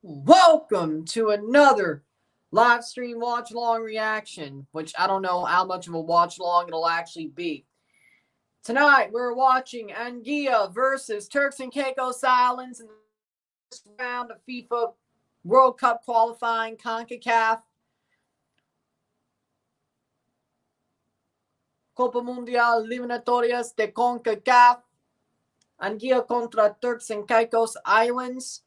Welcome to another live stream watch along reaction, which I don't know how much of a watch along it'll actually be. Tonight we're watching Anguilla versus Turks and Caicos Islands in the first round of FIFA World Cup qualifying CONCACAF Copa Mundial Eliminatorias de CONCACAF. Anguilla contra Turks and Caicos Islands.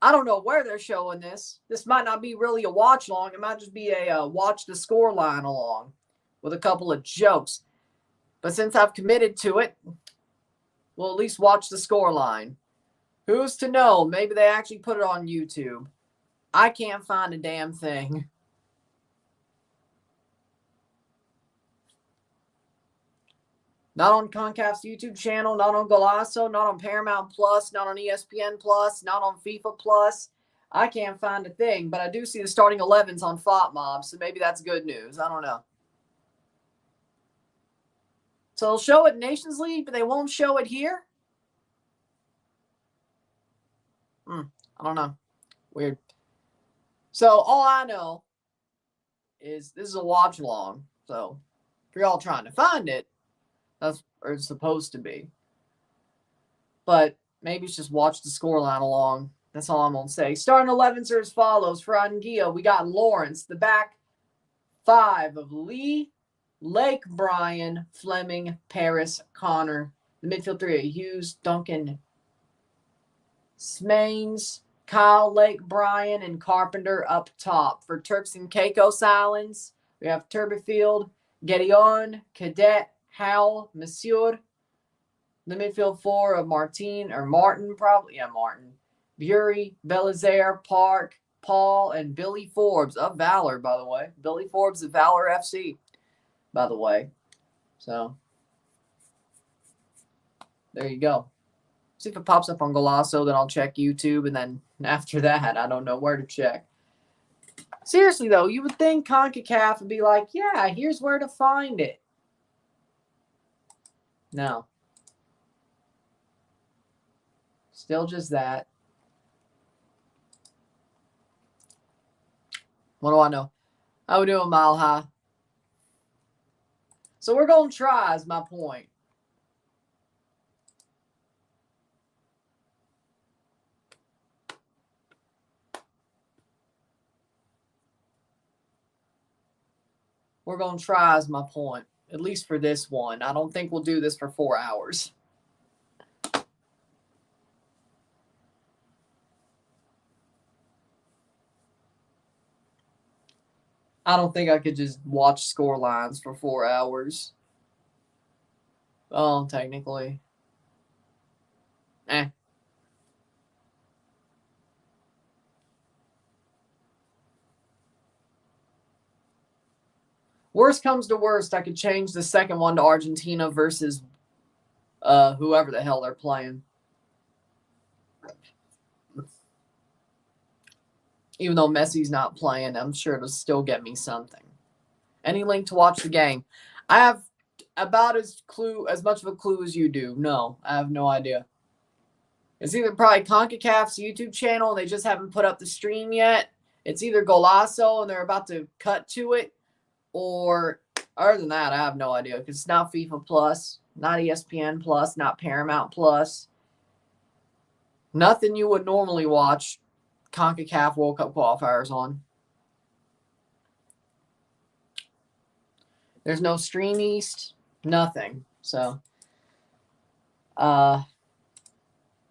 I don't know where they're showing this. This might not be really a watch along. It might just be a watch the score line along with a couple of jokes. But since I've committed to it, we'll at least watch the score line. Who's to know? Maybe they actually put it on YouTube. I can't find a damn thing. Not on CONCACAF's YouTube channel, not on Golazo, not on Paramount Plus, not on ESPN Plus, not on FIFA Plus. I can't find a thing, but I do see the starting 11s on FOTMob, so maybe that's good news. I don't know. So they'll show it in Nations League, but they won't show it here? I don't know. Weird. So all I know is this is a watch along. So if you're all trying to find it, that's where it's supposed to be. But maybe it's just watch the scoreline along. That's all I'm going to say. Starting 11s are as follows. For Anguilla, we got Lawrence. The back five of Lee, Lake, Bryan, Fleming, Paris, Connor. The midfield three are Hughes, Duncan, Smains, Kyle, Lake, Bryan, and Carpenter up top. For Turks and Caicos Islands, we have Turbefield, Gedeon, Cadet, Howell, Monsieur. The midfield four of Martin, Bury, Belizaire, Park, Paul, and Billy Forbes of Valor, by the way. Billy Forbes of Valor FC, by the way. So, there you go. See if it pops up on Golazo, then I'll check YouTube, and then after that, I don't know where to check. Seriously, though, you would think CONCACAF would be like, yeah, here's where to find it. No. Still just that. What do I know? How we doing, Mile High? So we're going to try is my point. We're going to try is my point. At least for this one. I don't think we'll do this for 4 hours. I don't think I could just watch score lines for 4 hours. Well, technically. Worst comes to worst, I could change the second one to Argentina versus whoever the hell they're playing. Even though Messi's not playing, I'm sure it'll still get me something. Any link to watch the game? I have about as much of a clue as you do. No, I have no idea. It's either probably CONCACAF's YouTube channel, and they just haven't put up the stream yet. It's either Golazo, and they're about to cut to it, or other than that, I have no idea, because it's not FIFA Plus, not ESPN Plus, not Paramount Plus. Nothing you would normally watch CONCACAF World Cup qualifiers on. There's no Stream East, nothing. So,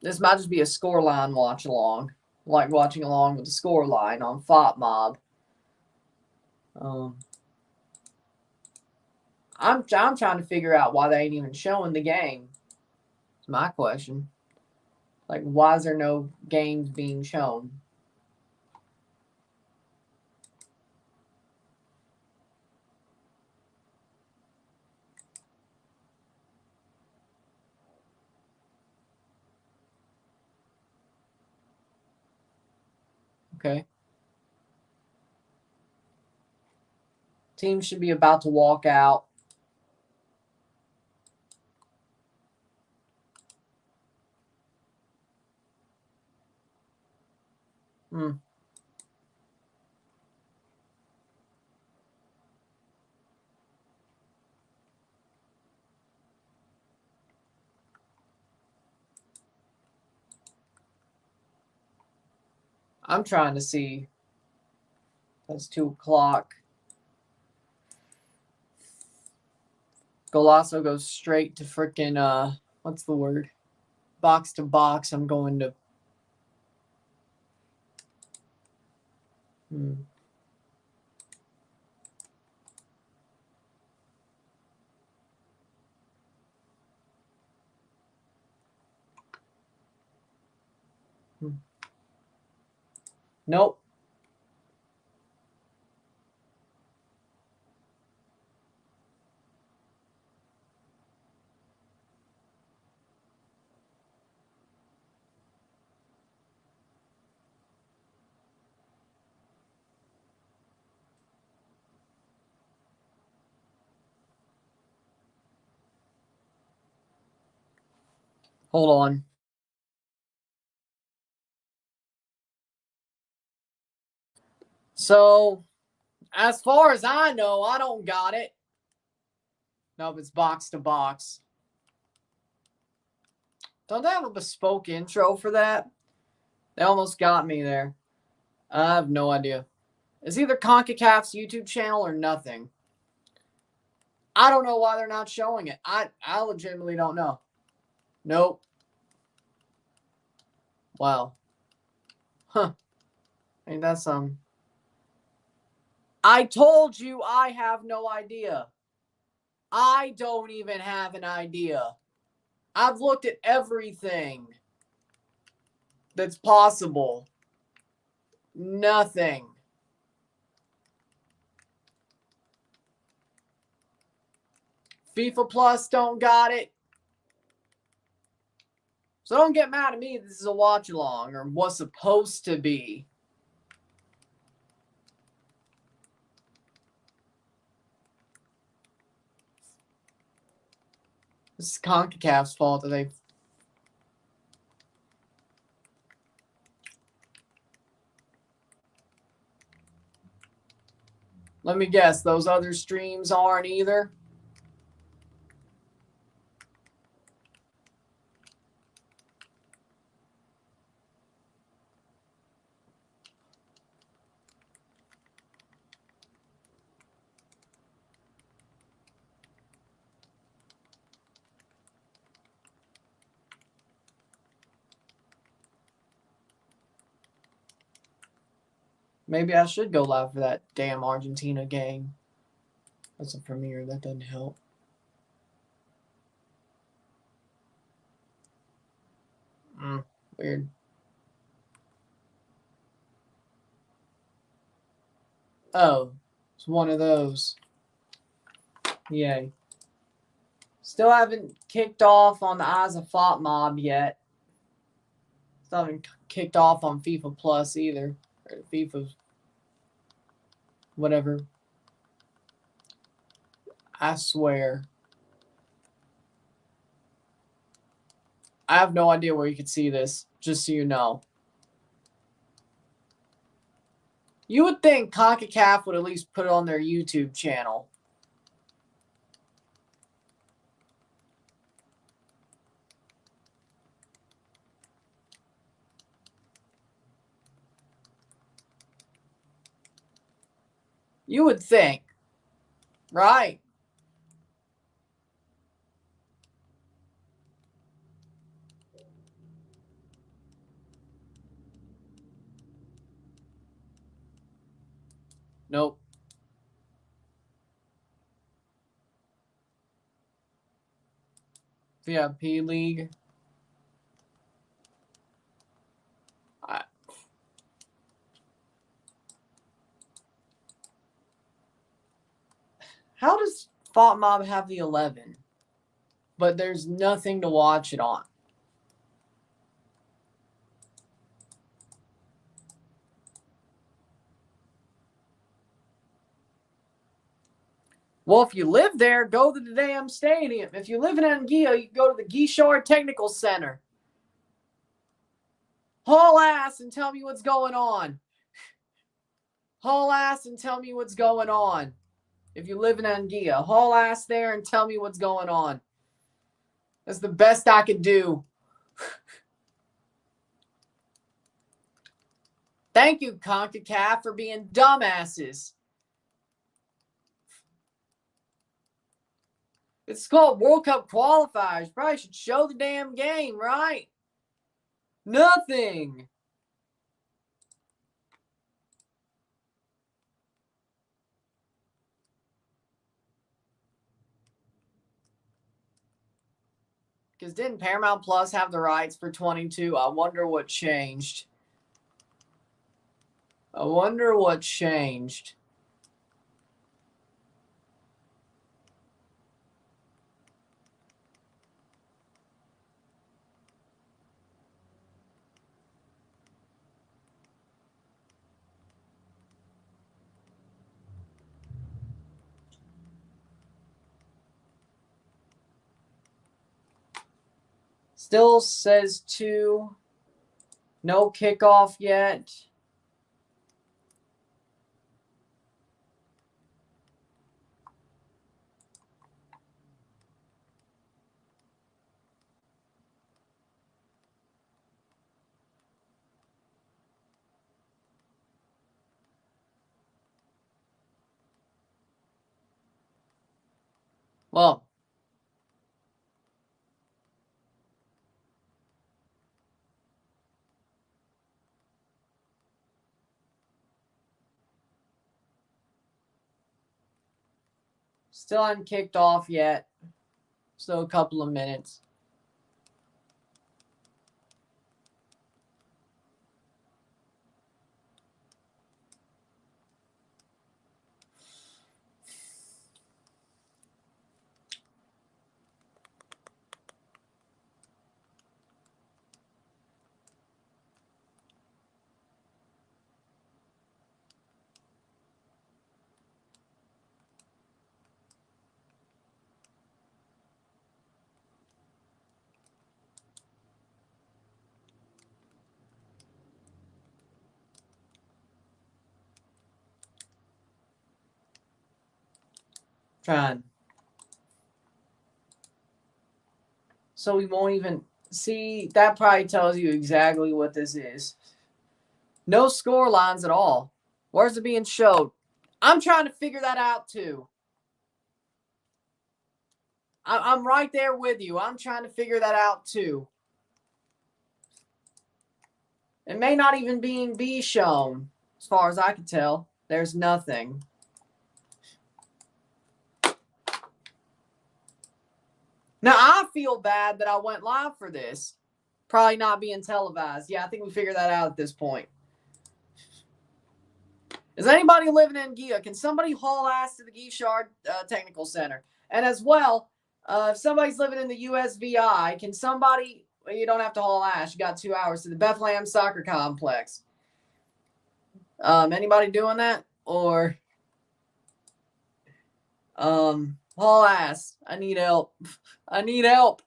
this might just be a scoreline watch along, like watching along with the scoreline on FOTMob. I'm trying to figure out why they ain't even showing the game. It's my question. Like, why is there no games being shown? Okay. Team should be about to walk out. Hmm. I'm trying to see. That's 2 o'clock. Golasso goes straight to freaking, what's the word? Box to box. I'm going to. Nope. Hold on. So, as far as I know, I don't got it. Nope, it's box to box. Don't they have a bespoke intro for that? They almost got me there. I have no idea. It's either CONCACAF's YouTube channel or nothing. I don't know why they're not showing it. I legitimately don't know. Nope. Wow. Huh. I mean, that's I told you I have no idea. I don't even have an idea. I've looked at everything that's possible. Nothing. FIFA Plus don't got it. So don't get mad at me. This is a watch along or was supposed to be. This is CONCACAF's fault that they. Let me guess, those other streams aren't either. Maybe I should go live for that damn Argentina game. That's a premiere. That doesn't help. Weird. Oh, it's one of those. Yay. Still haven't kicked off on the Eyes of Fought mob yet. Still haven't kicked off on FIFA Plus either. Or FIFA whatever. I swear. I have no idea where you could see this, just so you know. You would think CONCACAF would at least put it on their YouTube channel. You would think, right? Nope. VIP League. How does Fought Mob have the 11? But there's nothing to watch it on. Well, if you live there, go to the damn stadium. If you live in Anguilla, you can go to the Girault Technical Center. Haul ass and tell me what's going on. Haul ass and tell me what's going on. If you live in Anguilla, haul ass there and tell me what's going on. That's the best I can do. Thank you, CONCACAF, for being dumbasses. It's called World Cup qualifiers. Probably should show the damn game, right? Nothing. Because didn't Paramount Plus have the rights for 22? I wonder what changed. I wonder what changed. Still says 2. No kickoff yet. Well, still haven't kicked off yet. Still a couple of minutes. Trying. So we won't even see. That probably tells you exactly what this is. No score lines at all. Where's it being showed? I'm trying to figure that out too. I'm right there with you. I'm trying to figure that out too. It may not even be shown, as far as I can tell. There's nothing. Now, I feel bad that I went live for this. Probably not being televised. Yeah, I think we figured that out at this point. Is anybody living in Gia? Can somebody haul ass to the Girault Technical Center? And as well, if somebody's living in the USVI, can somebody, well, you don't have to haul ass. You got 2 hours to the Bethlehem Soccer Complex. Anybody doing that? Or haul ass. I need help. I need help.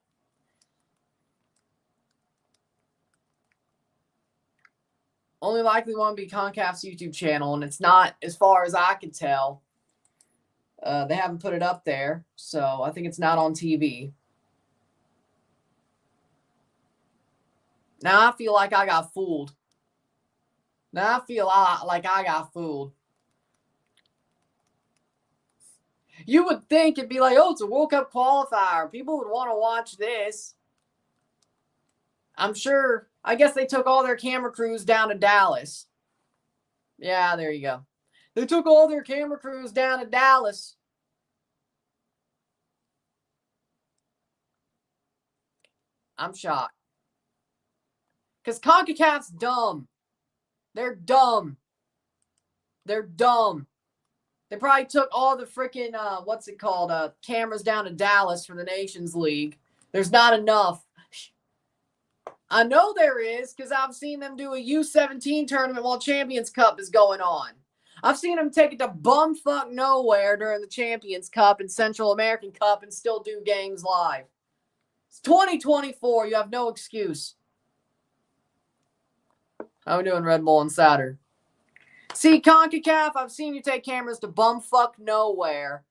Only likely one to be CONCACAF's YouTube channel, and it's not, as far as I can tell. They haven't put it up there, so I think it's not on TV. Now I feel like I got fooled. Now I feel like I got fooled. You would think it'd be like, oh, it's a World Cup qualifier. People would want to watch this. I'm sure. I guess they took all their camera crews down to Dallas. Yeah, there you go. They took all their camera crews down to Dallas. I'm shocked. Because CONCACAF's dumb. They're dumb. They're dumb. They probably took all the freaking, cameras down to Dallas for the Nations League. There's not enough. I know there is, because I've seen them do a U17 tournament while Champions Cup is going on. I've seen them take it to bumfuck nowhere during the Champions Cup and Central American Cup and still do games live. It's 2024. You have no excuse. How we doing, Red Bull Insider? See, CONCACAF, I've seen you take cameras to bumfuck nowhere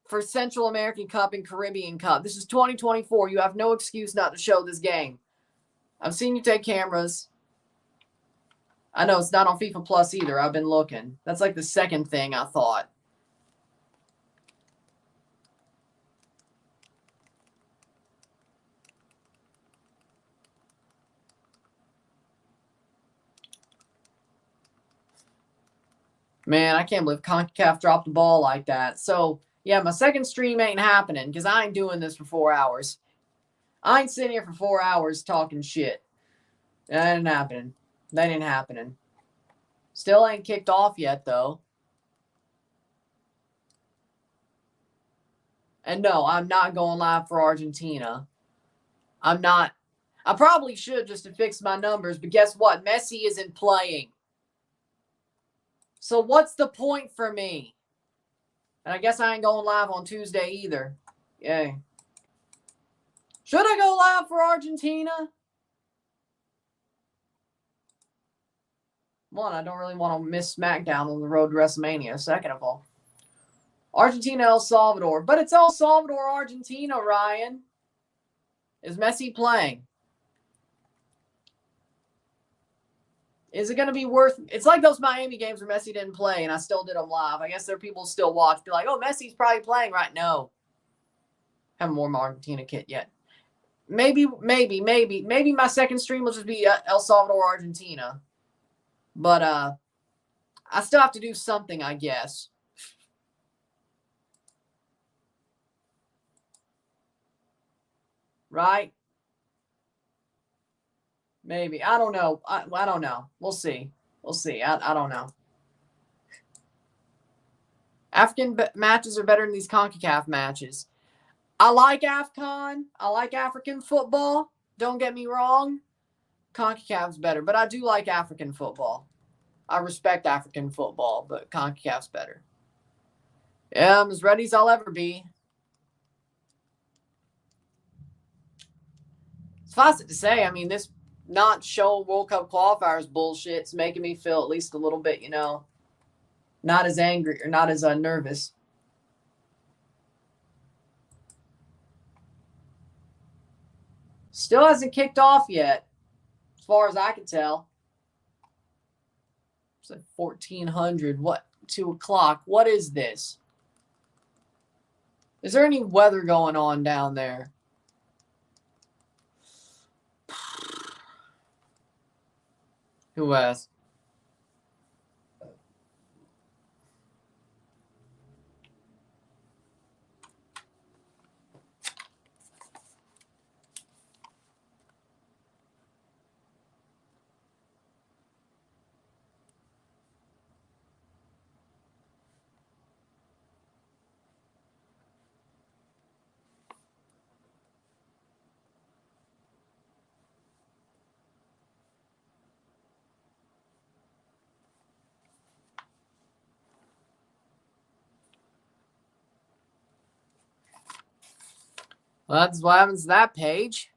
for Central American Cup and Caribbean Cup. This is 2024. You have no excuse not to show this game. I've seen you take cameras. I know it's not on FIFA Plus either. I've been looking. That's like the second thing I thought. Man, I can't believe CONCACAF dropped the ball like that. So, yeah, my second stream ain't happening because I ain't doing this for 4 hours. I ain't sitting here for 4 hours talking shit. That ain't happening. That ain't happening. Still ain't kicked off yet, though. And no, I'm not going live for Argentina. I'm not. I probably should just to fix my numbers, but guess what? Messi isn't playing. So what's the point for me? And I guess I ain't going live on Tuesday either. Yay. Should I go live for Argentina? One, I don't really want to miss SmackDown on the road to WrestleMania. Second of all, Argentina, El Salvador. But it's El Salvador, Argentina, Ryan. Is Messi playing? Is it going to be worth... It's like those Miami games where Messi didn't play and I still did them live. I guess there are people who still watch. Be like, oh, Messi's probably playing right now. Haven't worn my Argentina kit yet. Maybe my second stream will just be El Salvador, Argentina. But I still have to do something, I guess. Right? Maybe. I don't know. I don't know. We'll see. We'll see. I don't know. African matches are better than these CONCACAF matches. I like AFCON. I like African football. Don't get me wrong. CONCACAF's better. But I do like African football. I respect African football, but CONCACAF's better. Yeah, I'm as ready as I'll ever be. Suffice it to say, I mean, this not show World Cup qualifiers bullshit's making me feel at least a little bit, not as angry or not as nervous. Still hasn't kicked off yet, as far as I can tell. It's like 1400. What? 2 o'clock. What is this? Is there any weather going on down there? Who asked? Well, that's what happens to that page.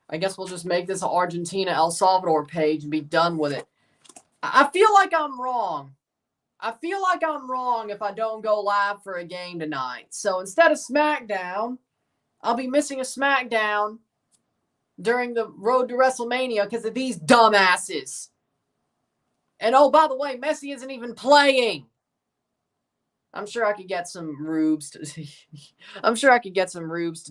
I guess we'll just make this an Argentina El Salvador page and be done with it. I feel like I'm wrong. I feel like I'm wrong if I don't go live for a game tonight. So instead of SmackDown, I'll be missing a SmackDown during the road to WrestleMania because of these dumbasses. And oh, by the way, Messi isn't even playing. I'm sure I could get some rubes to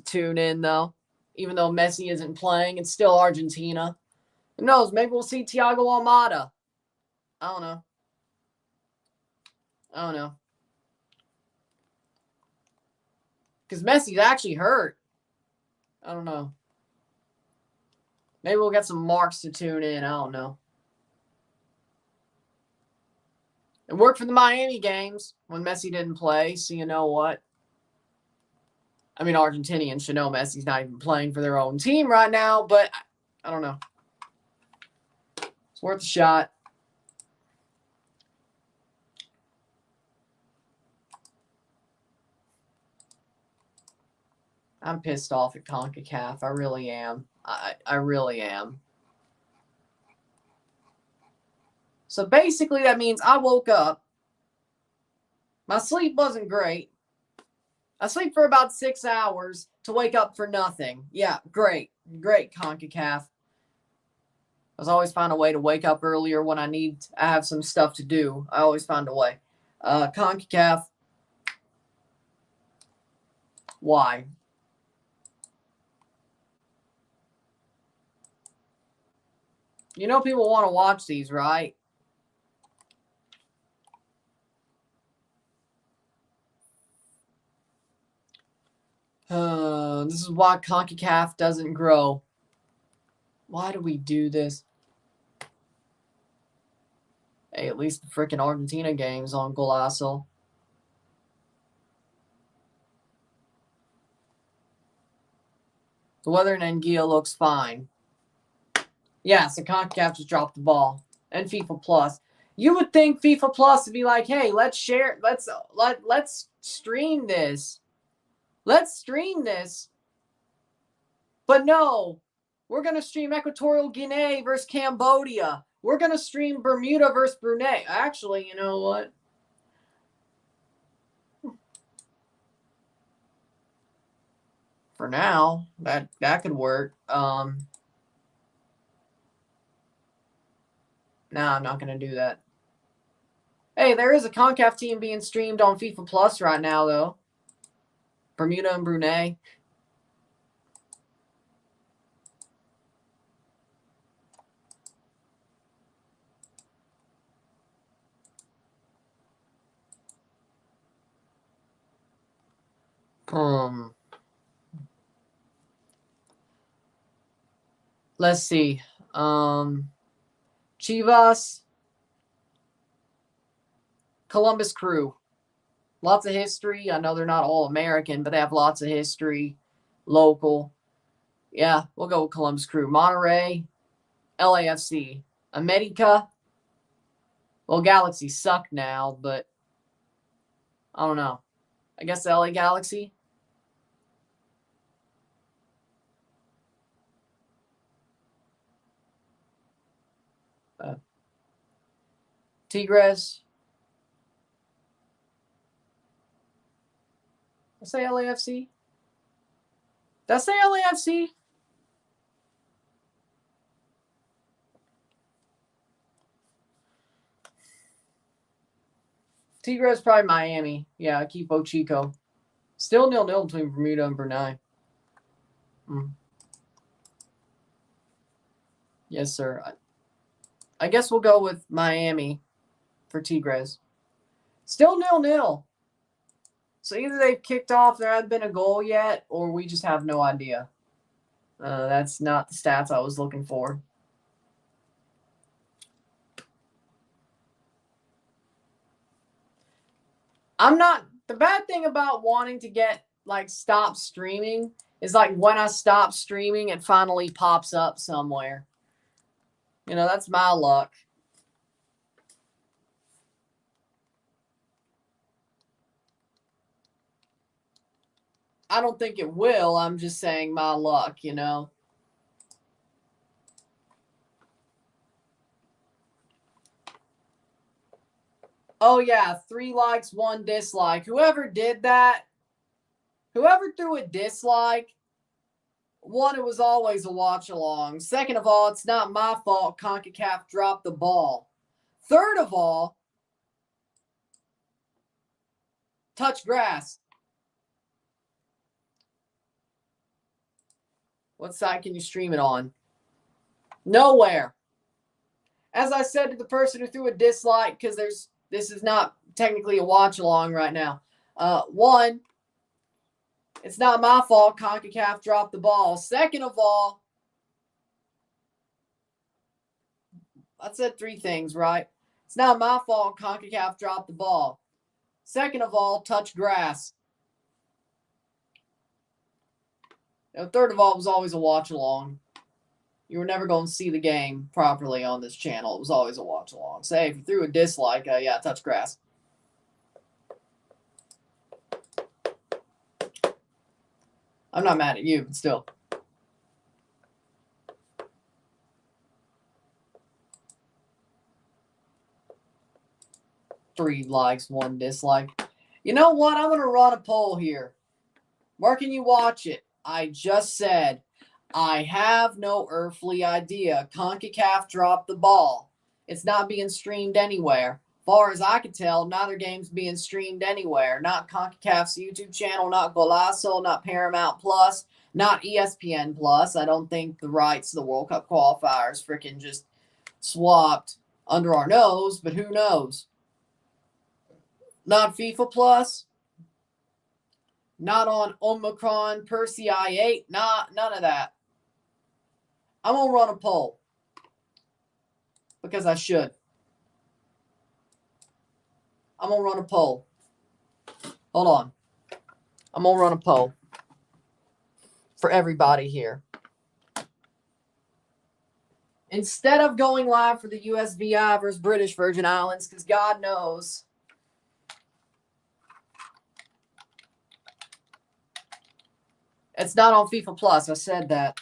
tune in though. Even though Messi isn't playing, it's still Argentina. Who knows? Maybe we'll see Thiago Almada. I don't know. Because Messi's actually hurt. I don't know. Maybe we'll get some marks to tune in. I don't know. It worked for the Miami games when Messi didn't play, so you know what? I mean, Argentinians should know Messi's not even playing for their own team right now, but I don't know. It's worth a shot. I'm pissed off at CONCACAF. I really am. I really am. So basically that means I woke up. My sleep wasn't great. I sleep for about 6 hours to wake up for nothing. Yeah, great. Great, CONCACAF. I always find a way to wake up earlier when I have some stuff to do. I always find a way. CONCACAF. Why? You know people want to watch these, right? This is why CONCACAF doesn't grow. Why do we do this? Hey, at least the freaking Argentina game's on Golazo. The weather in Anguilla looks fine. Yeah, so CONCACAF just dropped the ball. And FIFA Plus. You would think FIFA Plus would be like, hey, let's share, let's stream this. Let's stream this. But no, we're going to stream Equatorial Guinea versus Cambodia. We're going to stream Bermuda versus Brunei. Actually, you know what? For now, that could work. No, I'm not going to do that. Hey, there is a CONCACAF team being streamed on FIFA Plus right now, though. Bermuda and Brunei. Let's see. Chivas, Columbus Crew. Lots of history. I know they're not all American, but they have lots of history. Local. Yeah, we'll go with Columbus Crew. Monterey, LAFC. America. Well, Galaxy suck now, but I don't know. I guess the LA Galaxy. Tigres. Did I say LAFC? Did I say LAFC? Tigres probably Miami. Yeah, Equipo Chico. Still 0-0 between Bermuda and Brunei. Yes, sir. I guess we'll go with Miami for Tigres. Still 0-0. So either they've kicked off, there hasn't been a goal yet, or we just have no idea. That's not the stats I was looking for. The bad thing about wanting to get, stop streaming is, when I stop streaming, it finally pops up somewhere. You know, that's my luck. I don't think it will. I'm just saying my luck, you know. Oh, yeah, 3 likes, 1 dislike. Whoever did that, whoever threw a dislike, one, it was always a watch-along. Second of all, it's not my fault CONCACAF dropped the ball. Third of all, touch grass. What site can you stream it on? Nowhere. As I said to the person who threw a dislike, because this is not technically a watch-along right now. One, it's not my fault CONCACAF dropped the ball. Second of all, I said 3 things, right? It's not my fault CONCACAF dropped the ball. Second of all, touch grass. Third of all, it was always a watch-along. You were never going to see the game properly on this channel. It was always a watch-along. Say, if you threw a dislike, yeah, touch grass. I'm not mad at you, but still. Three likes, one dislike. You know what? I'm going to run a poll here. Where can you watch it? I just said, I have no earthly idea. CONCACAF dropped the ball. It's not being streamed anywhere. Far as I can tell, neither game's being streamed anywhere. Not CONCACAF's YouTube channel, not Golazo, not Paramount Plus, not ESPN Plus. I don't think the rights to the World Cup qualifiers freaking just swapped under our nose, but who knows? Not FIFA Plus, not on Omicron, Percy I8, none of that. I'm going to run a poll because I should. I'm going to run a poll. Hold on. I'm going to run a poll for everybody here. Instead of going live for the USVI versus British Virgin Islands, because God knows it's not on FIFA Plus. I said that.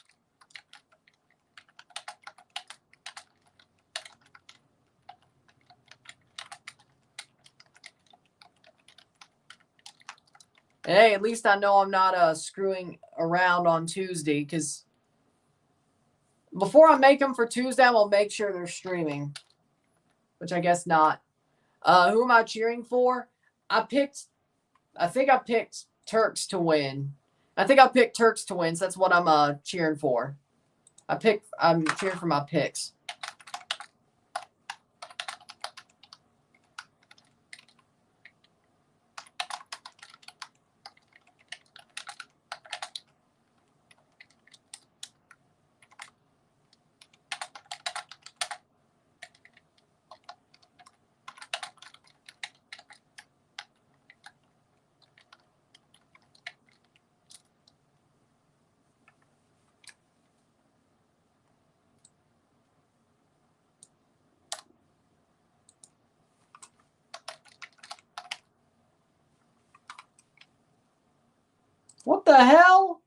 Hey, at least I know I'm not screwing around on Tuesday, because before I make them for Tuesday, I'm going to make sure they're streaming, which I guess not. Who am I cheering for? I think I picked Turks to win. I think I picked Turks to win, so that's what I'm cheering for. I'm cheering for my picks. What the hell?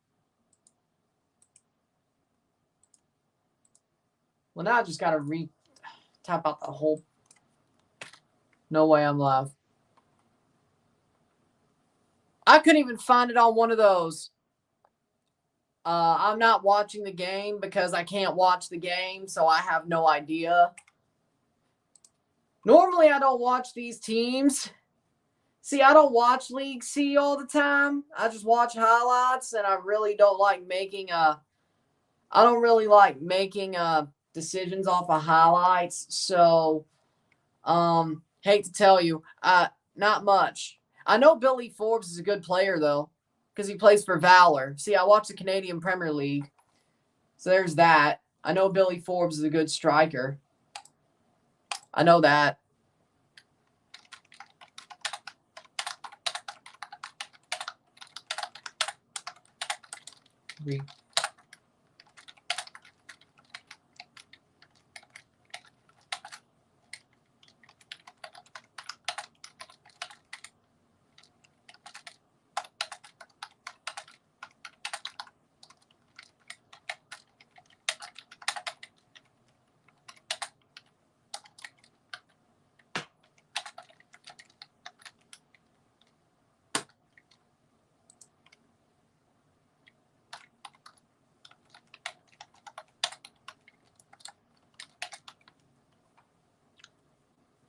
Well, now I just got to tap out the whole. No way I'm live. I couldn't even find it on one of those. I'm not watching the game because I can't watch the game, so I have no idea. Normally, I don't watch these teams. See, I don't watch League C all the time. I just watch highlights, and I really don't like making decisions off of highlights. So, hate to tell you, not much. I know Billy Forbes is a good player though, because he plays for Valor. See, I watch the Canadian Premier League, so there's that. I know Billy Forbes is a good striker. I know that.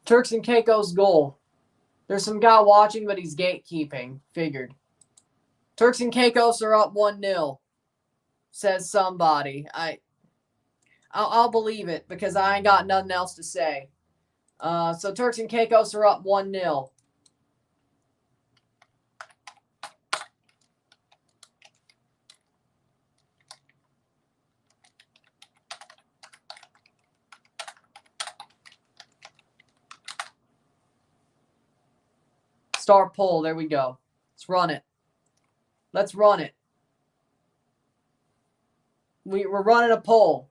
Turks and Caicos goal. There's some guy watching, but he's gatekeeping. Figured. Turks and Caicos are up 1-0, says somebody. I'll believe it because I ain't got nothing else to say. So Turks and Caicos are up 1-0. Start poll. There we go. Let's run it. Let's run it. We're running a poll.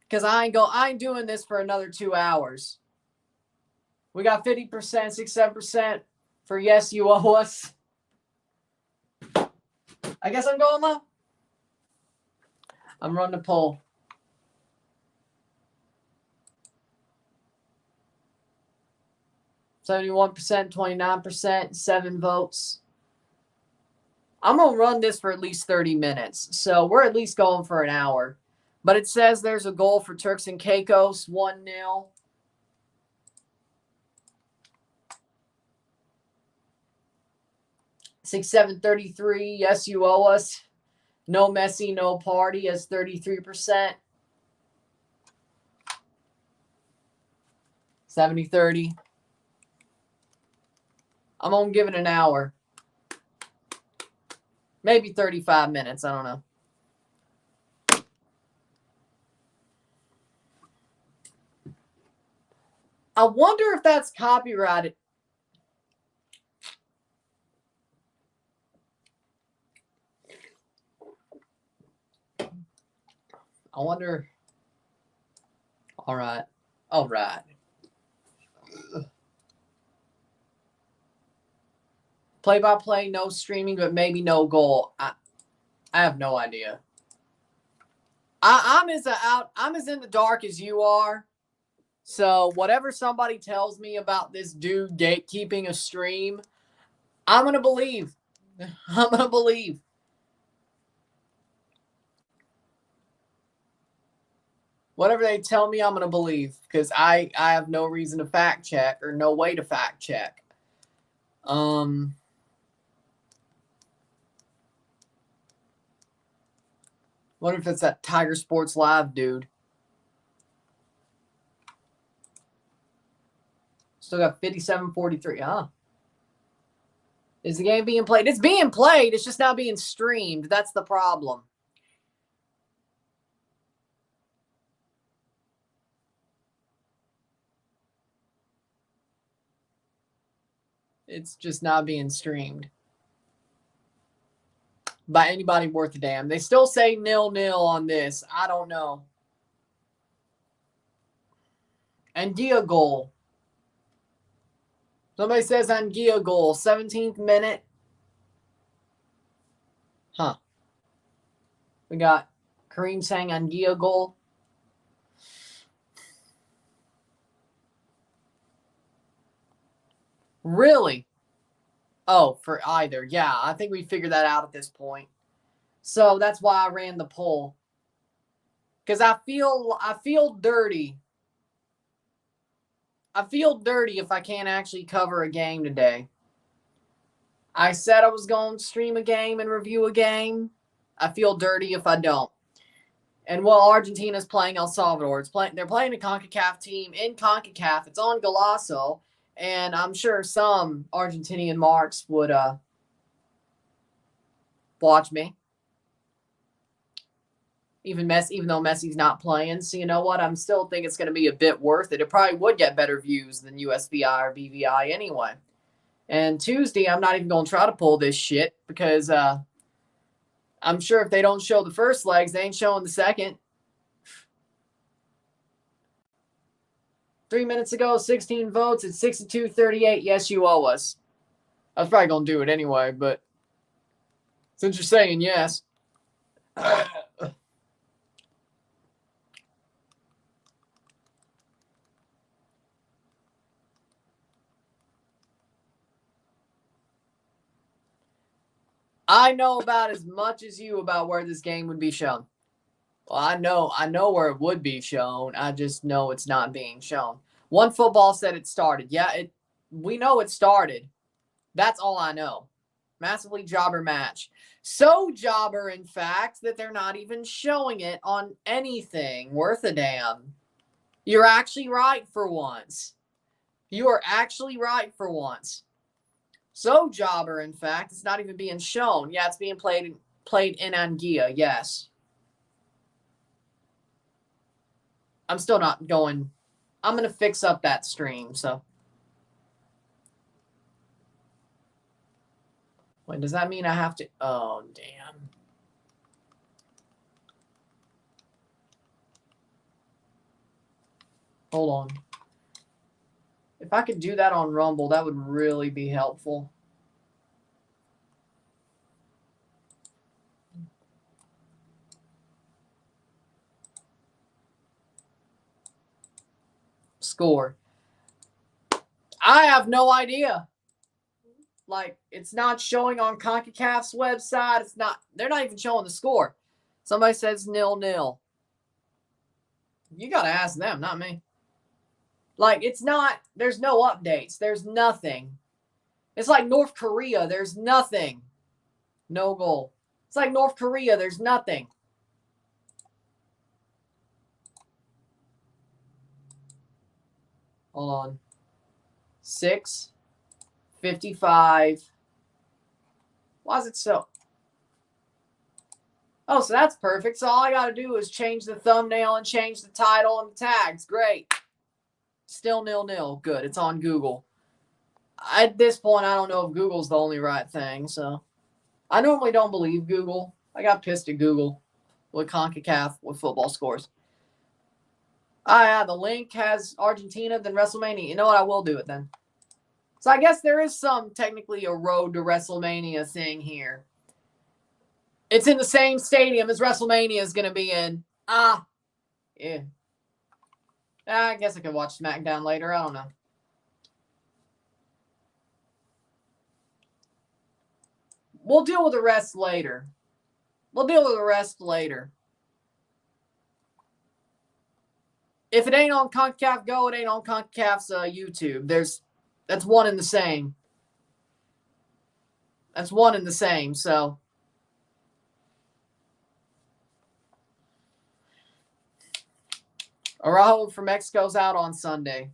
Because I ain't doing this for another 2 hours. We got 50%, 67% for yes, you owe us. I guess I'm going low. I'm running the poll. %71%, 29%, 7 votes. I'm going to run this for at least 30 minutes. So we're at least going for an hour. But it says there's a goal for Turks and Caicos, 1-0. Six, 733. Yes, you owe us. No Messi, no party as 33%. 70-30. I'm going to give it an hour. Maybe 35 minutes. I don't know. I wonder if that's copyrighted. I wonder. All right. All right. Play-by-play, no streaming, but maybe no goal. I have no idea. I'm as in the dark as you are. So whatever somebody tells me about this dude gatekeeping a stream, I'm gonna believe. I'm gonna believe. Whatever they tell me, I'm going to believe because I have no reason to fact check or no way to fact check. What if it's that Tiger Sports Live dude? Still got 57-43. Huh? Is the game being played? It's being played. It's just not being streamed. That's the problem. It's just not being streamed by anybody worth a damn. They still say 0-0 on this. I don't know. Anguilla goal. Somebody says Anguilla goal. 17th minute. Huh. We got Kareem saying Anguilla goal. Really? Oh, for either. Yeah, I think we figured that out at this point. So that's why I ran the poll. Because I feel dirty. I feel dirty if I can't actually cover a game today. I said I was going to stream a game and review a game. I feel dirty if I don't. And while Argentina's playing El Salvador, they're playing a CONCACAF team in CONCACAF. It's on Golazo. And I'm sure some Argentinian marks would watch me. Even though Messi's not playing. So you know what? I'm still think it's going to be a bit worth it. It probably would get better views than USVI or BVI anyway. And Tuesday, I'm not even going to try to pull this shit because I'm sure if they don't show the first legs, they ain't showing the second. 3 minutes ago, 16 votes. It's 62-38. Yes, you owe us. I was probably going to do it anyway, but since you're saying yes. I know about as much as you about where this game would be shown. Well, I know where it would be shown. I just know it's not being shown. One Football said it started. Yeah, we know it started. That's all I know. Massively jobber match. So jobber, in fact, that they're not even showing it on anything worth a damn. You're actually right for once. You are actually right for once. So jobber, in fact, it's not even being shown. Yeah, it's being played in Anguilla, yes. I'm still not going. I'm going to fix up that stream, so. Wait, does that mean I have to? Oh, damn. Hold on. If I could do that on Rumble, that would really be helpful. score. I have no idea. Like, it's not showing on CONCACAF's website. It's not. They're not even showing the score. Somebody says 0-0. You got to ask them, not me. Like, it's not. There's no updates. There's nothing. It's like North Korea. There's nothing. No goal. It's like North Korea. There's nothing. Hold on. 6:55. Why is it so? Oh, so that's perfect. So all I got to do is change the thumbnail and change the title and the tags. Great. Still 0-0. Good. It's on Google. At this point, I don't know if Google's the only right thing. So I normally don't believe Google. I got pissed at Google with CONCACAF with football scores. Yeah, the link has Argentina, then WrestleMania. You know what? I will do it then. So I guess there is technically a road to WrestleMania thing here. It's in the same stadium as WrestleMania is going to be in. Yeah. I guess I could watch SmackDown later. I don't know. We'll deal with the rest later. If it ain't on CONCACAF Go, it ain't on CONCACAF's YouTube. That's one and the same. So Araujo for Mexico's out on Sunday.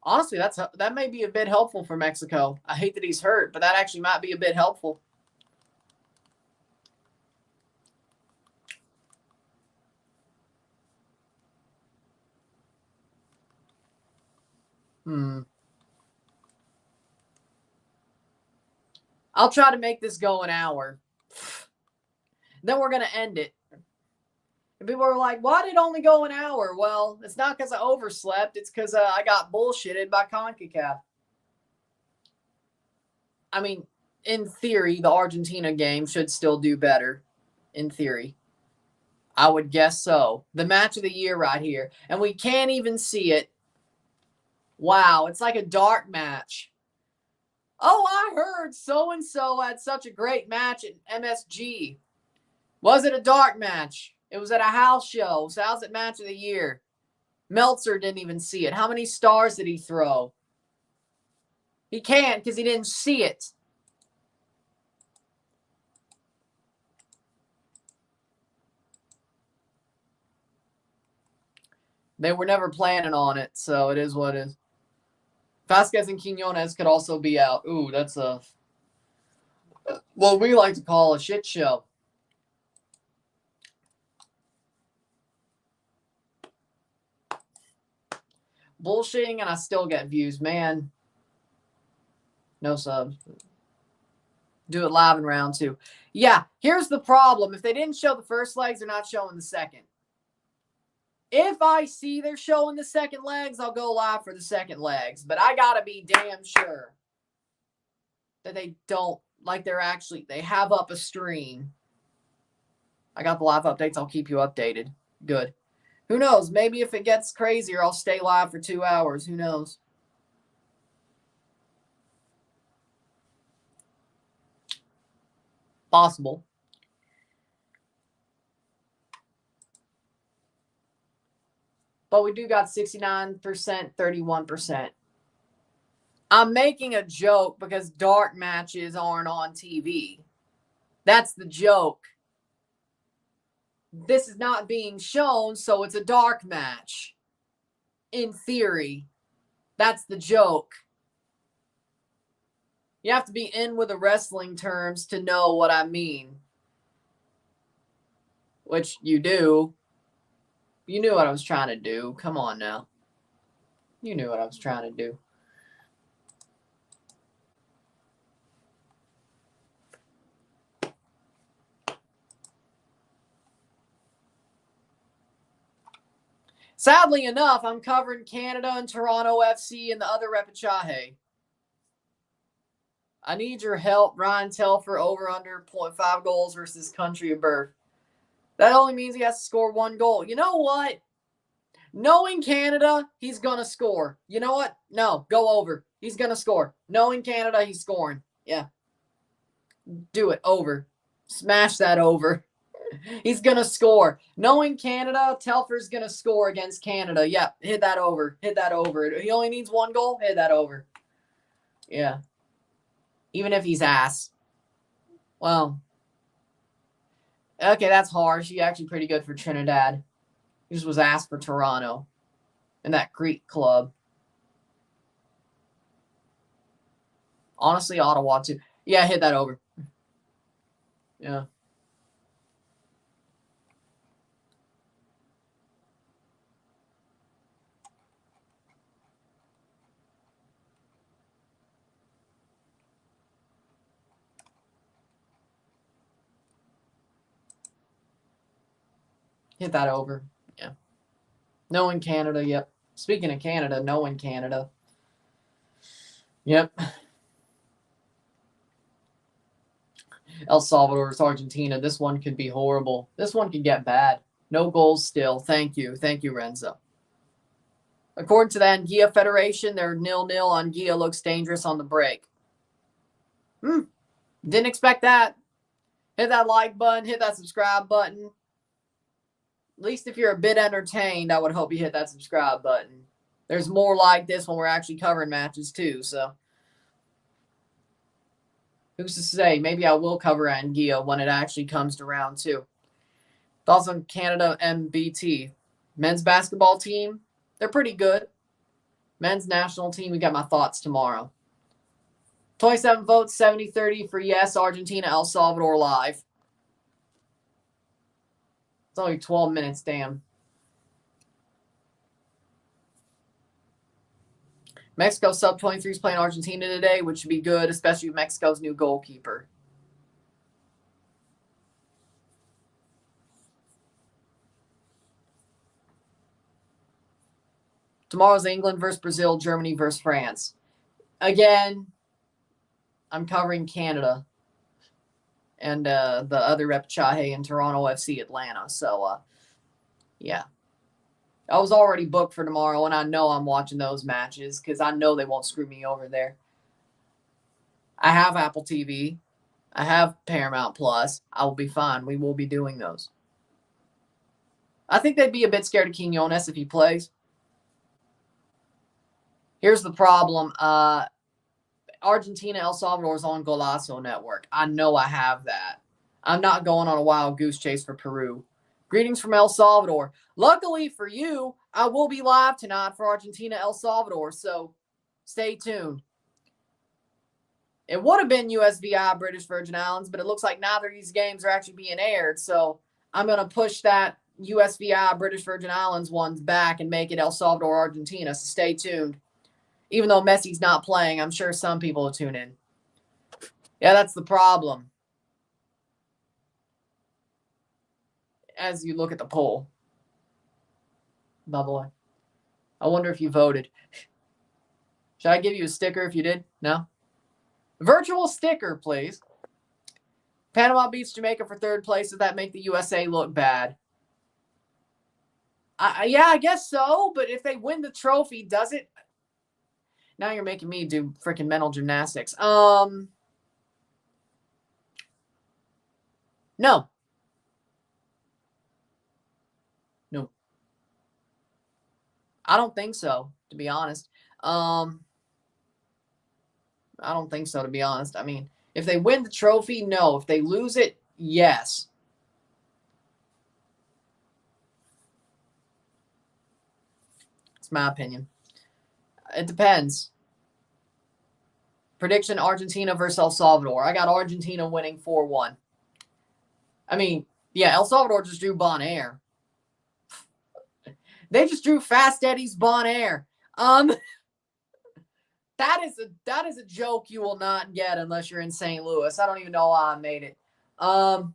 Honestly, that may be a bit helpful for Mexico. I hate that he's hurt, but that actually might be a bit helpful. I'll try to make this go an hour. Then we're going to end it. And people are like, why did it only go an hour? Well, it's not because I overslept. It's because I got bullshitted by CONCACAF. I mean, in theory, the Argentina game should still do better. In theory. I would guess so. The match of the year right here. And we can't even see it. Wow, it's like a dark match. Oh, I heard so-and-so had such a great match at MSG. Was it a dark match? It was at a house show. So how's it match of the year? Meltzer didn't even see it. How many stars did he throw? He can't because he didn't see it. They were never planning on it, so it is what it is. Vasquez and Quinones could also be out. Ooh, that's what we like to call a shit show. Bullshitting and I still get views. Man, no subs. Do it live in round 2. Yeah, here's the problem. If they didn't show the first legs, they're not showing the second. If I see they're showing the second legs, I'll go live for the second legs. But I got to be damn sure that they don't, like they have up a stream. I got the live updates. I'll keep you updated. Good. Who knows? Maybe if it gets crazier, I'll stay live for 2 hours. Who knows? Possible. But we do got 69%, 31%. I'm making a joke because dark matches aren't on TV. That's the joke. This is not being shown, so it's a dark match. In theory. That's the joke. You have to be in with the wrestling terms to know what I mean. Which you do. You knew what I was trying to do. Come on now. You knew what I was trying to do. Sadly enough, I'm covering Canada and Toronto FC and the other repechaje. I need your help, Ryan Telfer, over under 0.5 goals versus country of birth. That only means he has to score 1 goal. You know what? Knowing Canada, he's going to score. You know what? No, go over. He's going to score. Knowing Canada, he's scoring. Yeah. Do it. Over. Smash that over. He's going to score. Knowing Canada, Telfer's going to score against Canada. Yeah, hit that over. Hit that over. He only needs one goal. Hit that over. Yeah. Even if he's ass. Well. Okay, that's harsh. He's actually pretty good for Trinidad. He just was asked for Toronto and that Greek club. Honestly, Ottawa too. Yeah, hit that over. Yeah. Hit that over. Yeah. Knowing Canada, yep. Speaking of Canada, knowing Canada. Yep. El Salvador versus Argentina. This one could be horrible. This one could get bad. No goals still. Thank you. Thank you, Renzo. According to the Anguilla Federation, they're 0-0. Anguilla looks dangerous on the break. Didn't expect that. Hit that like button. Hit that subscribe button. At least if you're a bit entertained, I would hope you hit that subscribe button. There's more like this when we're actually covering matches too, so. Who's to say? Maybe I will cover Anguilla when it actually comes to round 2. Thoughts on Canada MBT? Men's basketball team, they're pretty good. Men's national team, we got my thoughts tomorrow. 27 votes, 70-30 for yes, Argentina, El Salvador live. It's only 12 minutes, damn. Mexico sub-23 is playing Argentina today, which should be good, especially with Mexico's new goalkeeper. Tomorrow's England versus Brazil, Germany versus France. Again, I'm covering Canada and the other repechaje in Toronto FC Atlanta. So, yeah. I was already booked for tomorrow, and I know I'm watching those matches because I know they won't screw me over there. I have Apple TV. I have Paramount Plus. I will be fine. We will be doing those. I think they'd be a bit scared of Quinones if he plays. Here's the problem. Argentina, El Salvador is on Golazo Network. I know I have that. I'm not going on a wild goose chase for Peru. Greetings from El Salvador. Luckily for you, I will be live tonight for Argentina, El Salvador, so stay tuned. It would have been USVI, British Virgin Islands, but it looks like neither of these games are actually being aired, so I'm going to push that USVI, British Virgin Islands ones back and make it El Salvador, Argentina, so stay tuned. Even though Messi's not playing, I'm sure some people will tune in. Yeah, that's the problem. As you look at the poll. Bye-bye. I wonder if you voted. Should I give you a sticker if you did? No? Virtual sticker, please. Panama beats Jamaica for 3rd place. Does that make the USA look bad? Yeah, I guess so. But if they win the trophy, does it? Now you're making me do freaking mental gymnastics. No. No. I don't think so, to be honest. I don't think so, to be honest. I mean, if they win the trophy, no. If they lose it, yes. It's my opinion. It depends. Prediction, Argentina versus El Salvador. I got Argentina winning 4-1. I mean, yeah, El Salvador just drew Bon Air. They just drew Fast Eddie's Bon Air. That is a joke you will not get unless you're in St. Louis. I don't even know why I made it. But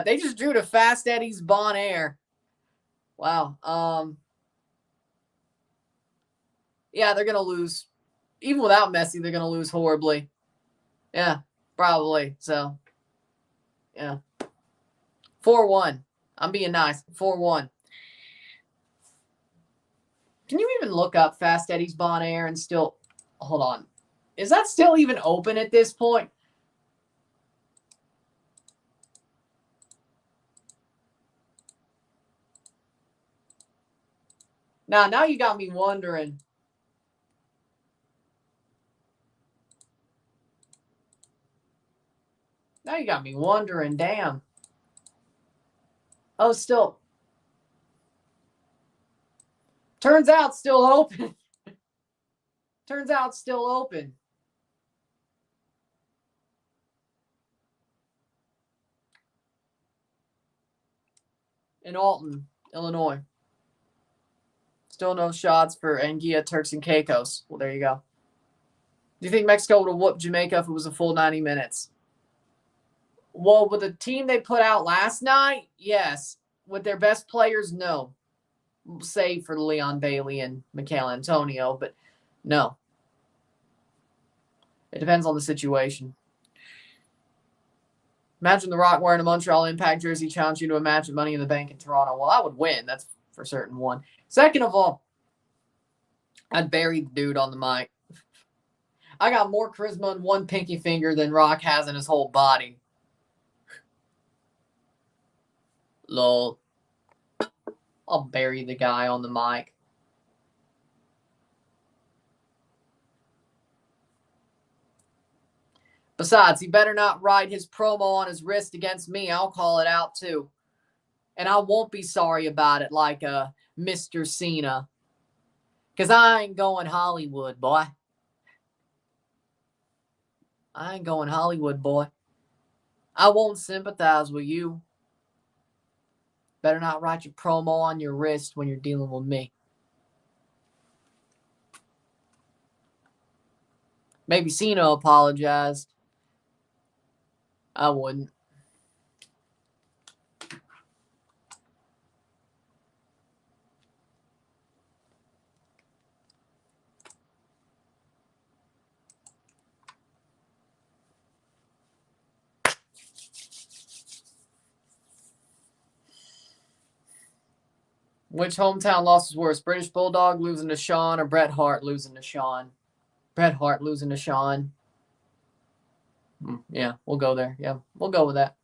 they just drew to Fast Eddie's Bon Air. Wow. Yeah, they're gonna lose. Even without Messi, they're gonna lose horribly. Yeah, probably. So, yeah. 4-1. I'm being nice. 4-1. Can you even look up Fast Eddie's Bon Air and still... Hold on. Is that still even open at this point? Now you got me wondering. Now you got me wondering, damn. Oh, still. Turns out still open. Turns out still open. In Alton, Illinois. Still no shots for Anguilla, Turks and Caicos. Well, there you go. Do you think Mexico would have whooped Jamaica if it was a full 90 minutes? Well, with the team they put out last night, yes. With their best players, no. Save for Leon Bailey and Michael Antonio, but no. It depends on the situation. Imagine The Rock wearing a Montreal Impact jersey challenge you to a match at Money in the Bank in Toronto. Well, I would win. That's for certain one. Second of all, I'd bury the dude on the mic. I got more charisma in one pinky finger than Rock has in his whole body. Lol. I'll bury the guy on the mic. Besides, he better not write his promo on his wrist against me. I'll call it out too. And I won't be sorry about it like Mr. Cena. Because I ain't going Hollywood, boy. I ain't going Hollywood, boy. I won't sympathize with you. Better not write your promo on your wrist when you're dealing with me. Maybe Cena apologized. I wouldn't. Which hometown loss is worse? British Bulldog losing to Sean or Bret Hart losing to Sean? Bret Hart losing to Sean. Yeah, we'll go there. Yeah, we'll go with that.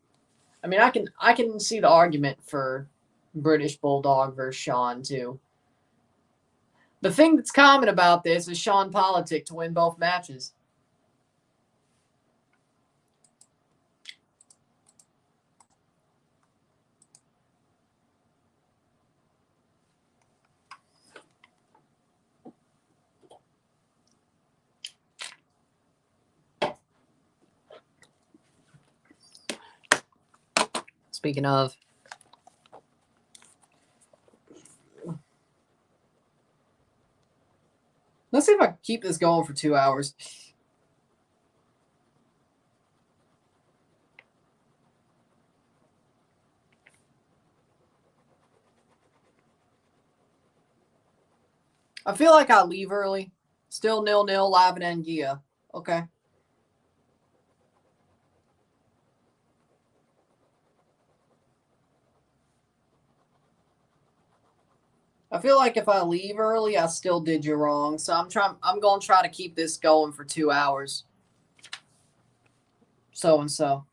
I mean, I can see the argument for British Bulldog versus Sean too. The thing that's common about this is Sean Politic to win both matches. Speaking of, let's see if I can keep this going for 2 hours. I feel like I'll leave early. Still 0-0 live in Anguilla. Okay. I feel like if I leave early, I still did you wrong. So I'm going to try to keep this going for 2 hours. So and so.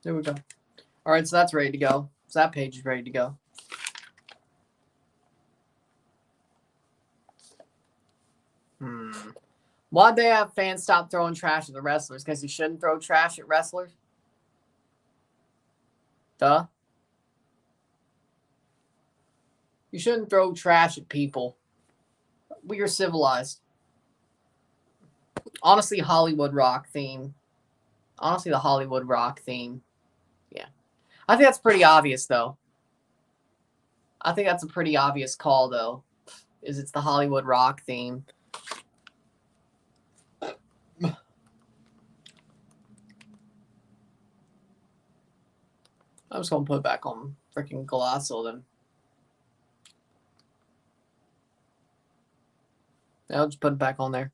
There we go. All right, so that's ready to go. So that page is ready to go. Why'd they have fans stop throwing trash at the wrestlers? Because you shouldn't throw trash at wrestlers? Duh. You shouldn't throw trash at people. We are civilized. Honestly, Hollywood Rock theme. Honestly, the Hollywood Rock theme. Yeah. I think that's pretty obvious, though. I think that's a pretty obvious call, though. It's the Hollywood Rock theme. I'm just going to put it back on freaking Colossal then. I'll just put it back on there.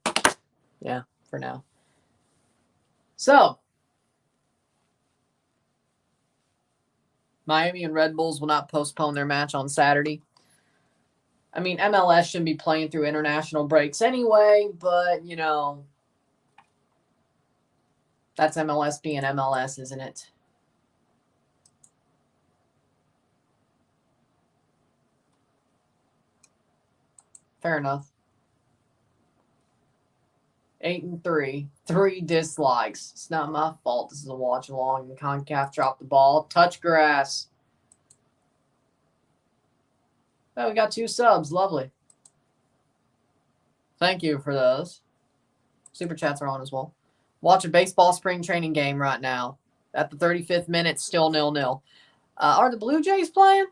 Yeah, for now. So, Miami and Red Bulls will not postpone their match on Saturday. I mean, MLS shouldn't be playing through international breaks anyway, but, you know, that's MLS being MLS, isn't it? Fair enough. 8-3. 3 dislikes. It's not my fault. This is a watch along. And CONCACAF dropped the ball. Touch grass. Oh, we got 2 subs. Lovely. Thank you for those. Super chats are on as well. Watch a baseball spring training game right now. At the 35th minute, still 0-0. Are the Blue Jays playing?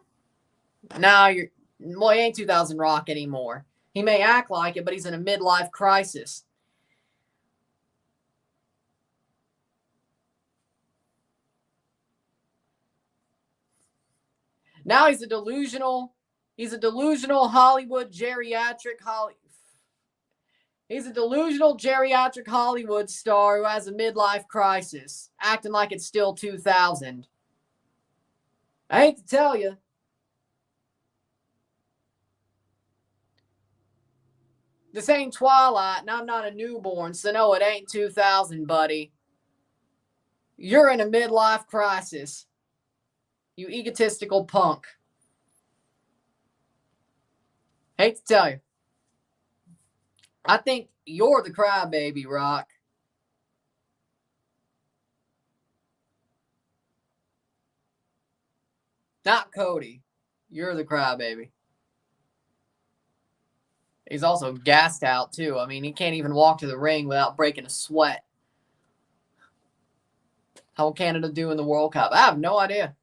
No, he ain't 2000 Rock anymore. He may act like it, but he's in a midlife crisis. Now he's a delusional Hollywood geriatric He's a delusional geriatric Hollywood star who has a midlife crisis, acting like it's still 2000. I hate to tell you. This ain't Twilight, and I'm not a newborn, so no, it ain't 2000, buddy. You're in a midlife crisis. You egotistical punk. Hate to tell you. I think you're the crybaby, Rock. Not Cody. You're the crybaby. He's also gassed out, too. I mean, he can't even walk to the ring without breaking a sweat. How will Canada do in the World Cup? I have no idea.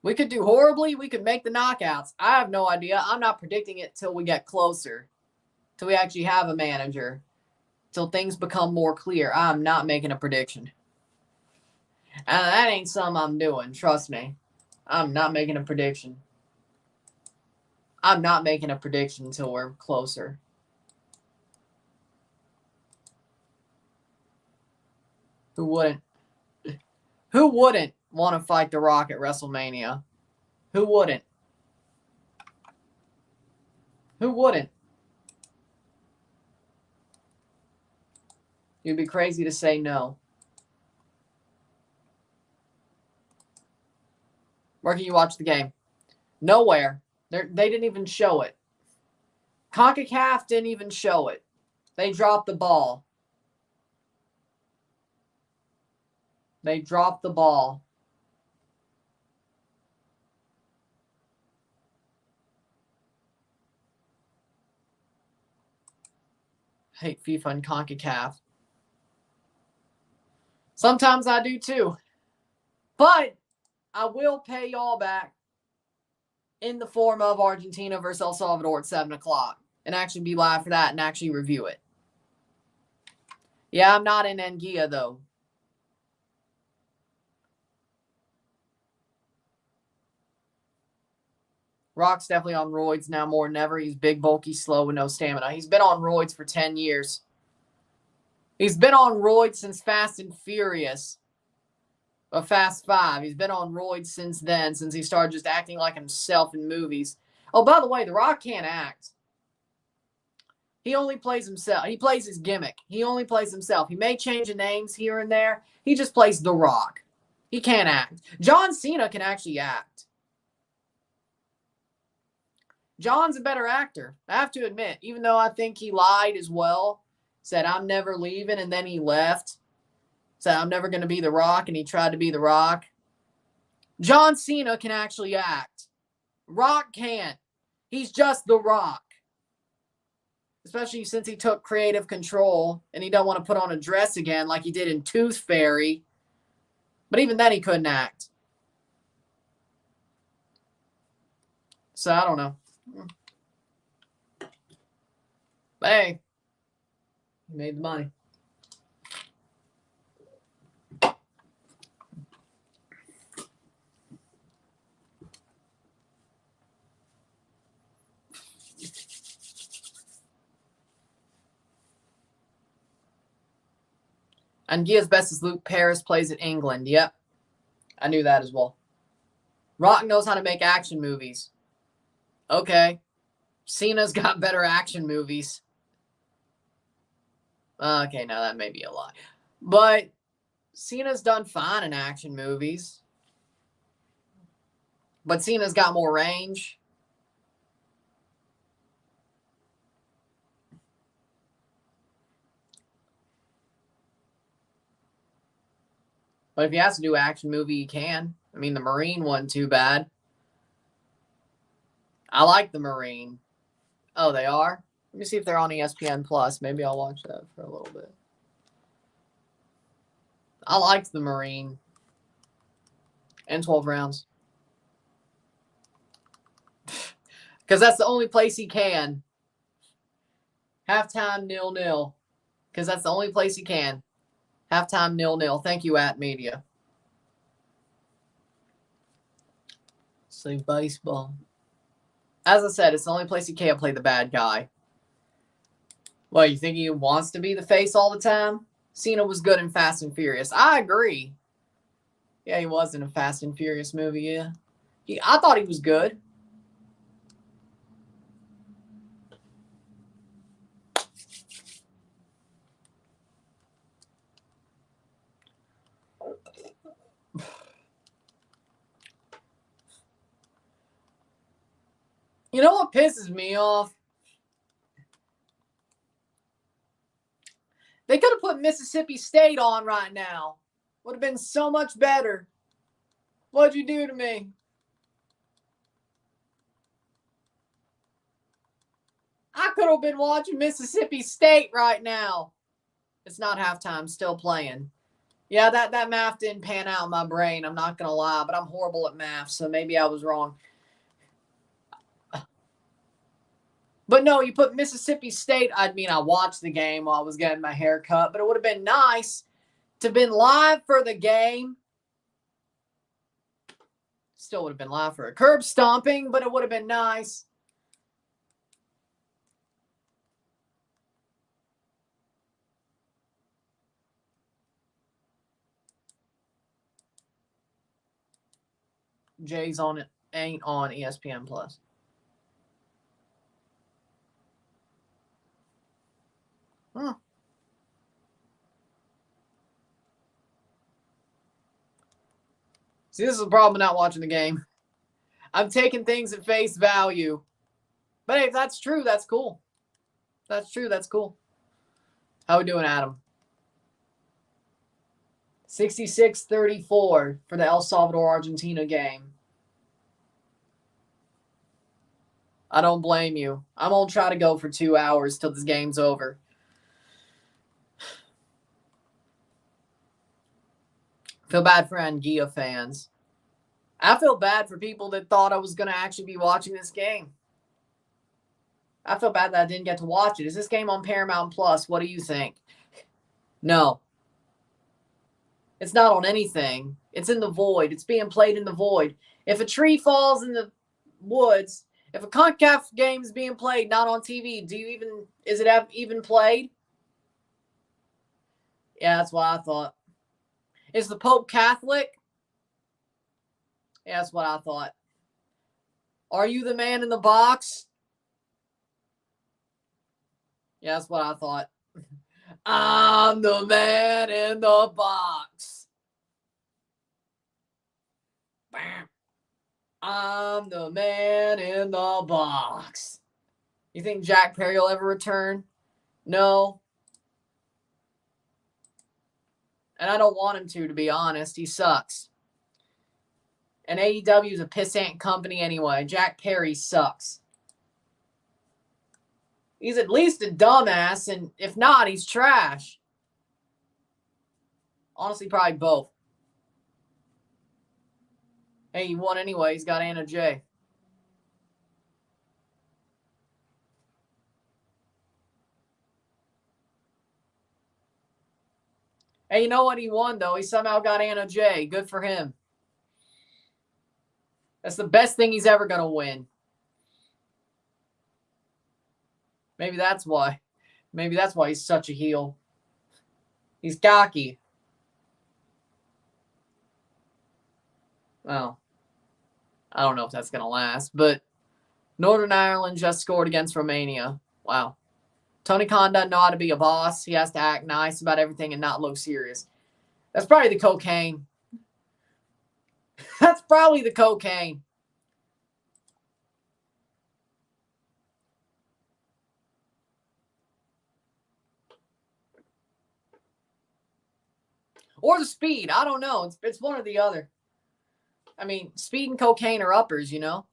We could do horribly. We could make the knockouts. I have no idea. I'm not predicting it till we get closer. Till we actually have a manager. Till things become more clear. I'm not making a prediction. And that ain't something I'm doing. Trust me. I'm not making a prediction. I'm not making a prediction until we're closer. Who wouldn't? Who wouldn't want to fight The Rock at WrestleMania? Who wouldn't? Who wouldn't? You'd be crazy to say no. Where can you watch the game? Nowhere. They didn't even show it. CONCACAF didn't even show it. They dropped the ball. They dropped the ball. Hate FIFA and CONCACAF. Sometimes I do too. But I will pay y'all back in the form of Argentina versus El Salvador at 7 o'clock and actually be live for that and actually review it. Yeah, I'm not in Anguilla, though. Rock's definitely on roids now more than ever. He's big, bulky, slow, with no stamina. He's been on roids for 10 years. He's been on roids since Fast and Furious. Fast 5. He's been on roids since then, since he started just acting like himself in movies. Oh, by the way, The Rock can't act. He only plays himself. He plays his gimmick. He only plays himself. He may change the names here and there. He just plays The Rock. He can't act. John Cena can actually act. John's a better actor, I have to admit, even though I think he lied as well. Said, I'm never leaving, and then he left. Said, I'm never going to be The Rock, and he tried to be The Rock. John Cena can actually act. Rock can't. He's just The Rock. Especially since he took creative control, and he don't want to put on a dress again like he did in Tooth Fairy. But even then, he couldn't act. So, I don't know. But hey, he made the money. Anguilla's best is Luke Paris plays in England. Yep. I knew that as well. Rock knows how to make action movies. Okay. Cena's got better action movies. Okay, now that may be a lie. But Cena's done fine in action movies. But Cena's got more range. But if he has to do an action movie, he can. I mean, the Marine wasn't too bad. I like the Marine. Oh, they are? Let me see if they're on ESPN Plus. Maybe I'll watch that for a little bit. I liked the Marine. And 12 rounds. Because that's the only place he can. Halftime 0-0. Because that's the only place he can. Halftime 0-0. Thank you, @media. Say baseball. As I said, it's the only place he can't play the bad guy. Well, you think he wants to be the face all the time? Cena was good in Fast and Furious. I agree. Yeah, he was in a Fast and Furious movie, yeah. I thought he was good. You know what pisses me off? They could have put Mississippi State on right now. Would have been so much better. What'd you do to me? I could have been watching Mississippi State right now. It's not halftime, still playing. Yeah, that math didn't pan out in my brain. I'm not going to lie, but I'm horrible at math, so maybe I was wrong. But no, you put Mississippi State. I watched the game while I was getting my hair cut, but it would have been nice to have been live for the game. Still would have been live for a curb stomping, but it would have been nice. Jay's on it, ain't on ESPN Plus. Huh. See, this is the problem with not watching the game. I'm taking things at face value. But hey, if that's true, that's cool. That's true, that's cool. How we doing, Adam? 66-34 for the El Salvador-Argentina game. I don't blame you. I'm going to try to go for 2 hours till this game's over. Feel bad for Anguilla fans. I feel bad for people that thought I was going to actually be watching this game. I feel bad that I didn't get to watch it. Is this game on Paramount Plus? What do you think? No. It's not on anything. It's in the void. It's being played in the void. If a tree falls in the woods, if a CONCACAF game is being played not on TV, is it even played? Yeah, that's what I thought. Is the Pope Catholic? Yeah, that's what I thought. Are you the man in the box? Yeah, that's what I thought. I'm the man in the box. I'm the man in the box. You think Jack Perry will ever return? No. And I don't want him to be honest. He sucks. And AEW is a pissant company anyway. Jack Perry sucks. He's at least a dumbass, and if not, he's trash. Honestly, probably both. Hey, he won anyway. He's got Anna Jay. Hey, you know what? He won, though. He somehow got Anna Jay. Good for him. That's the best thing he's ever going to win. Maybe that's why. Maybe that's why he's such a heel. He's cocky. Well, I don't know if that's going to last, but Northern Ireland just scored against Romania. Wow. Tony Khan doesn't know how to be a boss. He has to act nice about everything and not look serious. That's probably the cocaine. That's probably the cocaine. Or the speed. I don't know. It's one or the other. I mean, speed and cocaine are uppers, you know?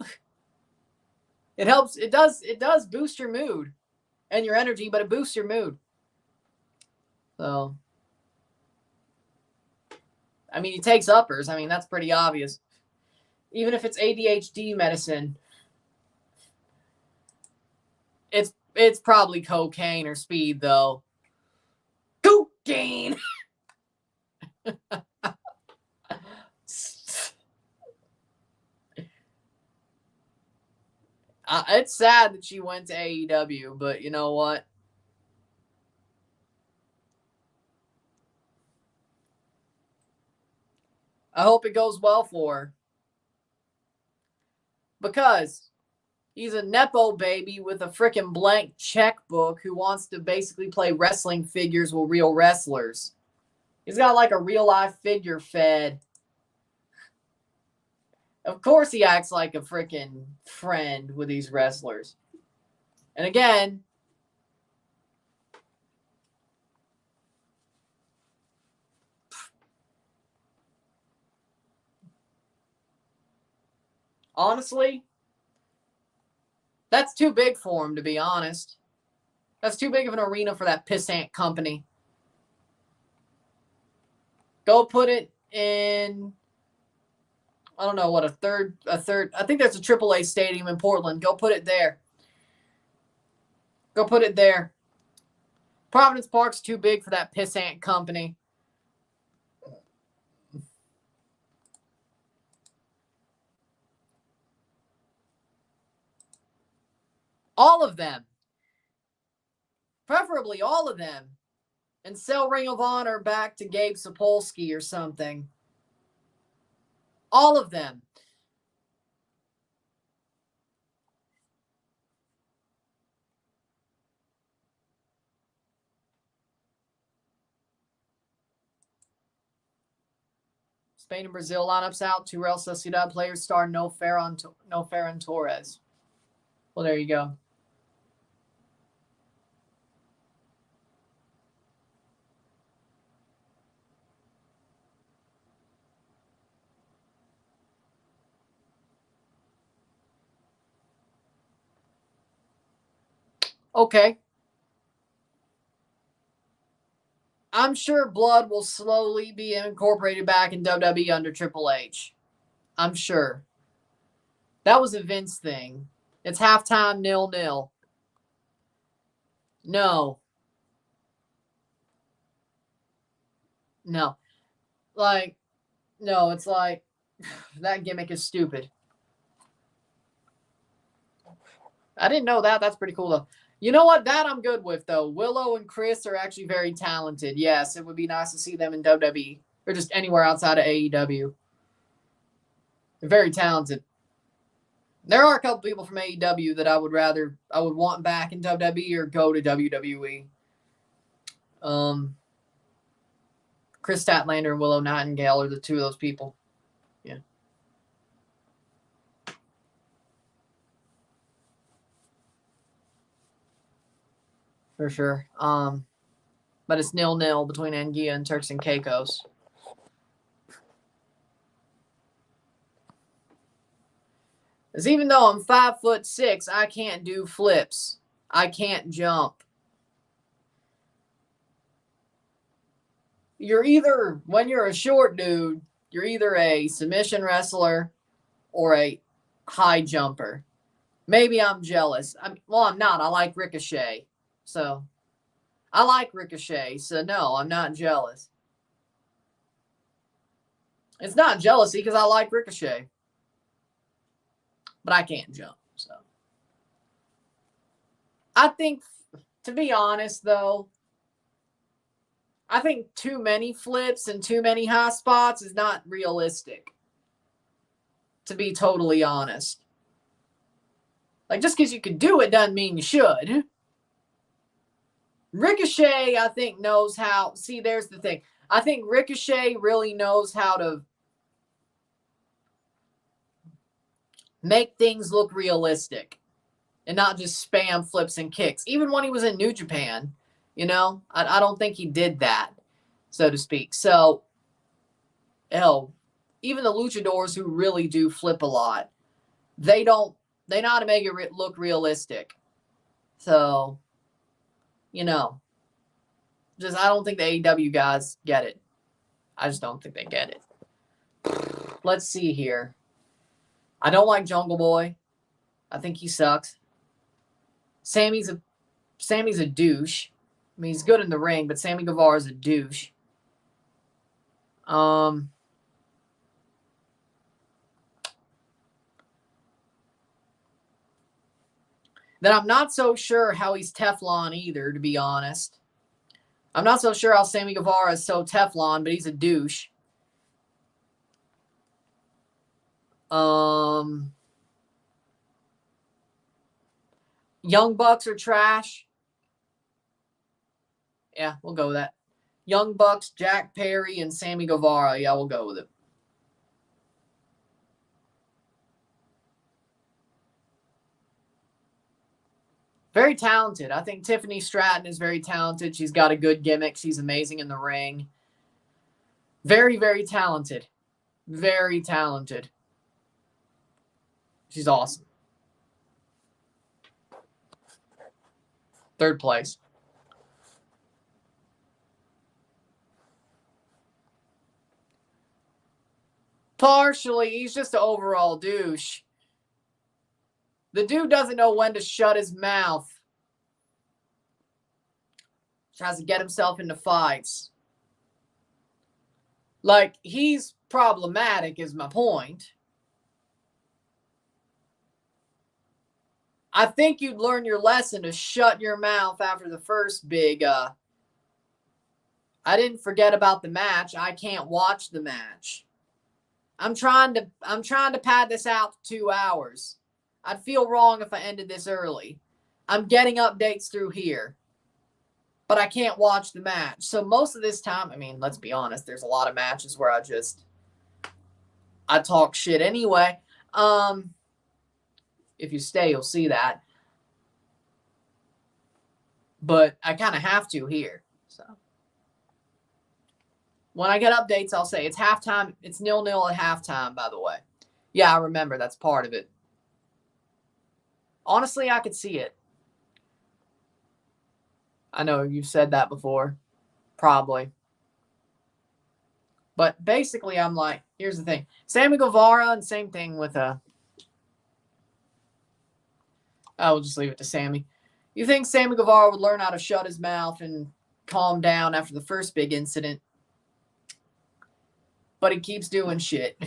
It helps. It does boost your mood and your energy, but it boosts your mood. So, I mean, he takes uppers. I mean, that's pretty obvious. Even if it's ADHD medicine, it's probably cocaine or speed, though. Cocaine! It's sad that she went to AEW, but you know what? I hope it goes well for her. Because he's a Nepo baby with a freaking blank checkbook who wants to basically play wrestling figures with real wrestlers. He's got like a real life figure fed. Of course he acts like a freaking friend with these wrestlers. And again, honestly, that's too big for him, to be honest. That's too big of an arena for that pissant company. Go put it in, I don't know what, a third. I think there's a AAA stadium in Portland. Go put it there. Go put it there. Providence Park's too big for that pissant company. All of them. Preferably all of them. And sell Ring of Honor back to Gabe Sapolsky or something. All of them. Spain and Brazil lineups out. Two Real Sociedad players star no Ferran Torres. Well, there you go. Okay. I'm sure blood will slowly be incorporated back in WWE under Triple H. I'm sure. That was a Vince thing. It's halftime 0-0. No. No. Like, no, it's like, that gimmick is stupid. I didn't know that. That's pretty cool, though. You know what? That I'm good with, though. Willow and Chris are actually very talented. Yes, it would be nice to see them in WWE or just anywhere outside of AEW. They're very talented. There are a couple people from AEW that I would want back in WWE or go to WWE. Chris Statlander and Willow Nightingale are the two of those people. Yeah. For sure. But it's 0-0 between Anguilla and Turks and Caicos. Because even though I'm 5'6", I can't do flips. I can't jump. When you're a short dude, you're either a submission wrestler or a high jumper. Maybe I'm jealous. I'm not. I like Ricochet. So, I like Ricochet. So, no, I'm not jealous. It's not jealousy because I like Ricochet. But I can't jump. So, I think, to be honest, though, I think too many flips and too many high spots is not realistic, to be totally honest. Like, just because you can do it doesn't mean you should. Ricochet, I think, knows how. See, there's the thing. I think Ricochet really knows how to make things look realistic and not just spam flips and kicks. Even when he was in New Japan, you know, I don't think he did that, so to speak. So, hell, even the luchadors who really do flip a lot, they know how to make it look realistic. So, you know, just I don't think the AEW guys get it. I just don't think they get it. Let's see here. I don't like Jungle Boy. I think he sucks. Sammy's a douche. I mean, he's good in the ring, but Sammy Guevara's a douche. Then I'm not so sure how he's Teflon either, to be honest. I'm not so sure how Sammy Guevara is so Teflon, but he's a douche. Young Bucks are trash. Yeah, we'll go with that. Young Bucks, Jack Perry, and Sammy Guevara. Yeah, we'll go with it. Very talented. I think Tiffany Stratton is very talented. She's got a good gimmick. She's amazing in the ring. Very, very talented. Very talented. She's awesome. Third place. Partially, he's just an overall douche. The dude doesn't know when to shut his mouth. Tries to get himself into fights. Like, he's problematic is my point. I think you'd learn your lesson to shut your mouth after the first big, I didn't forget about the match. I can't watch the match. I'm trying to pad this out to 2 hours. I'd feel wrong if I ended this early. I'm getting updates through here, but I can't watch the match. So most of this time, I mean, let's be honest, there's a lot of matches where I talk shit anyway. If you stay, you'll see that. But I kind of have to here. So when I get updates, I'll say it's halftime. It's 0-0 at halftime, by the way. Yeah, I remember. That's part of it. Honestly, I could see it. I know you've said that before. Probably. But basically, I'm like, here's the thing. Sammy Guevara, and same thing with I will just leave it to Sammy. You think Sammy Guevara would learn how to shut his mouth and calm down after the first big incident? But he keeps doing shit.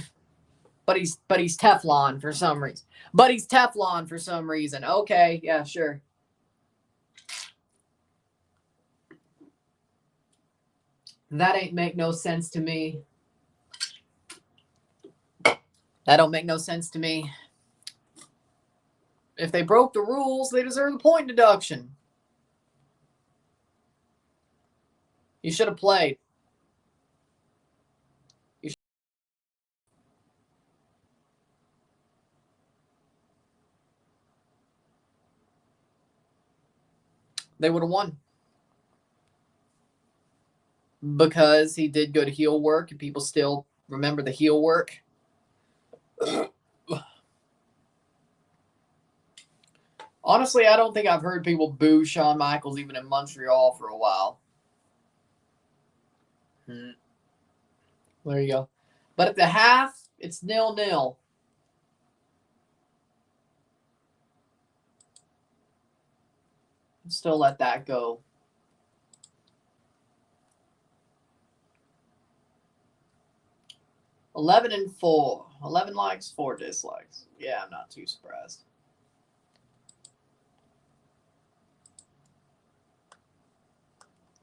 But he's Teflon for some reason. Okay, yeah, sure. That ain't make no sense to me. That don't make no sense to me. If they broke the rules, they deserve the point deduction. You should have played. They would have won. Because he did go to heel work and people still remember the heel work. Honestly, I don't think I've heard people boo Shawn Michaels even in Montreal for a while. There you go. But at the half, it's 0-0. Still let that go. $11-4. 11 likes, 4 dislikes. Yeah, I'm not too surprised.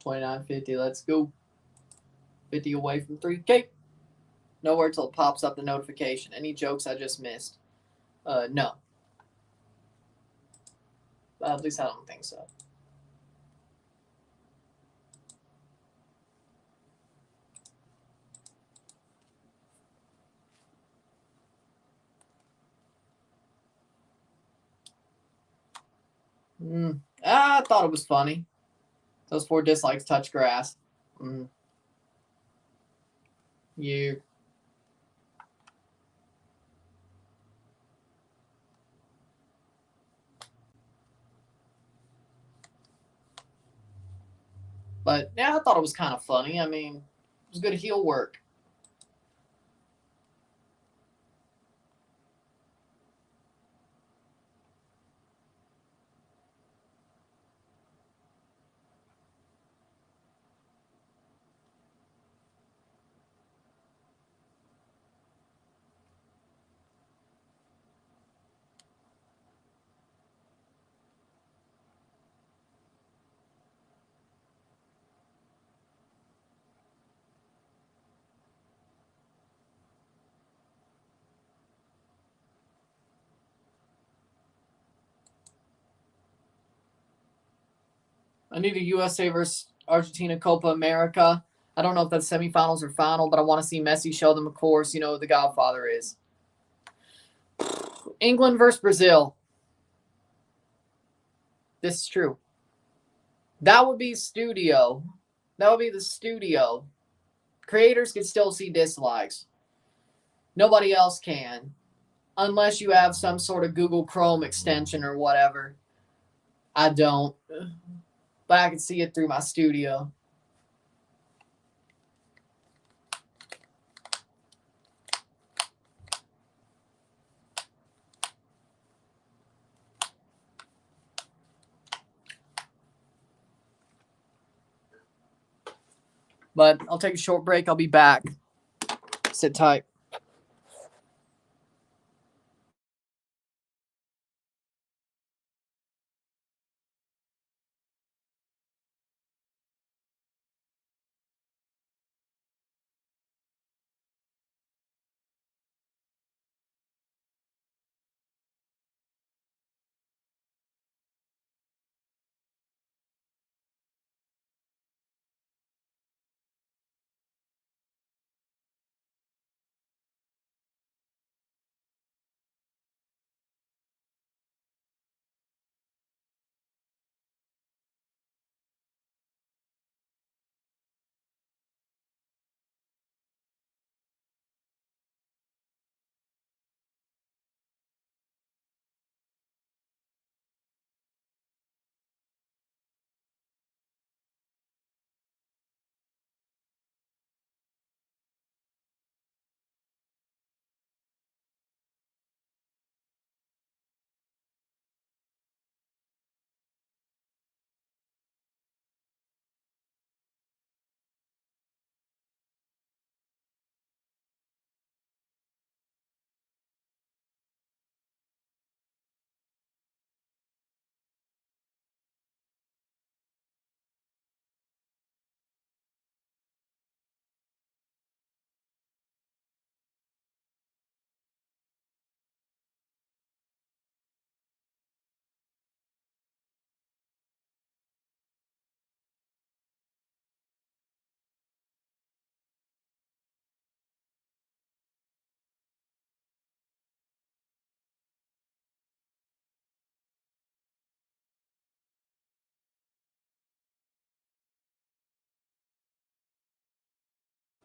$29.50. Let's go. 50 away from 3K. Nowhere till it pops up the notification. Any jokes I just missed? No. At least I don't think so. I thought it was funny. Those 4 dislikes touch grass. You. But yeah, I thought it was kind of funny. I mean, it was good heel work. I need a USA versus Argentina Copa America. I don't know if that's semifinals or final, but I want to see Messi show them, of course, you know, who the Godfather is. England versus Brazil. This is true. That would be studio. That would be the studio. Creators can still see dislikes. Nobody else can. Unless you have some sort of Google Chrome extension or whatever. I don't. But I can see it through my studio. But I'll take a short break. I'll be back. Sit tight.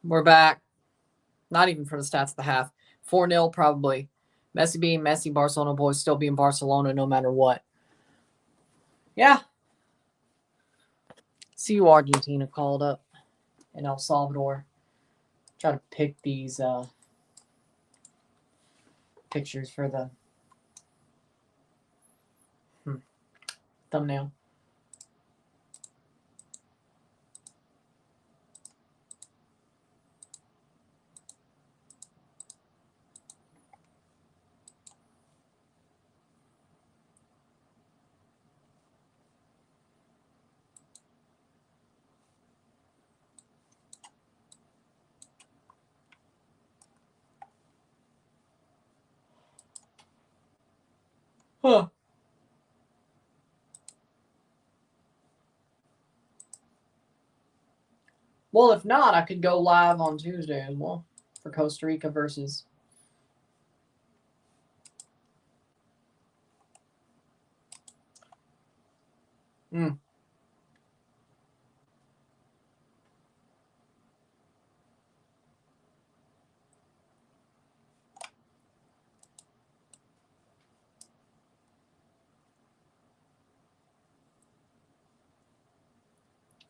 We're back. Not even for the stats of the half. 4-0 probably. Messi being Messi, Barcelona boys still being Barcelona no matter what. Yeah. See you Argentina called up in El Salvador. Try to pick these pictures for the thumbnail. Huh. Well, if not, I could go live on Tuesday as well for Costa Rica versus. Hmm.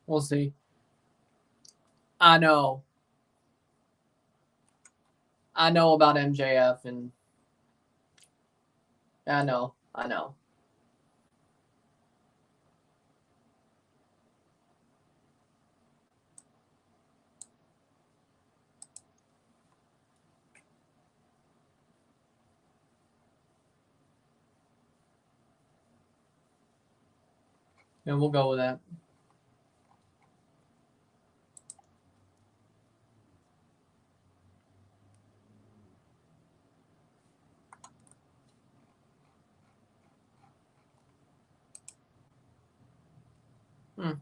We'll see. I know. I know about MJF, and I know. Yeah, we'll go with that. Hmm.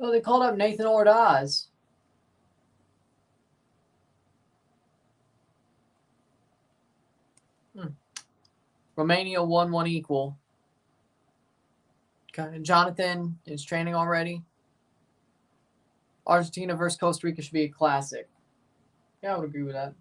Oh, they called up Nathan Ordaz. Romania 1-1 equal. Okay. Jonathan is training already. Argentina versus Costa Rica should be a classic. Yeah, I would agree with that.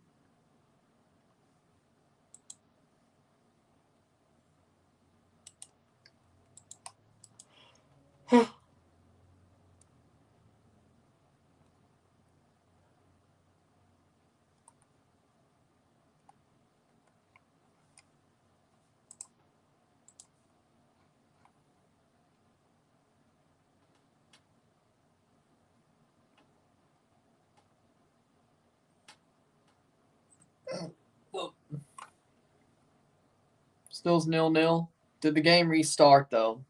Still's 0-0. Did the game restart, though?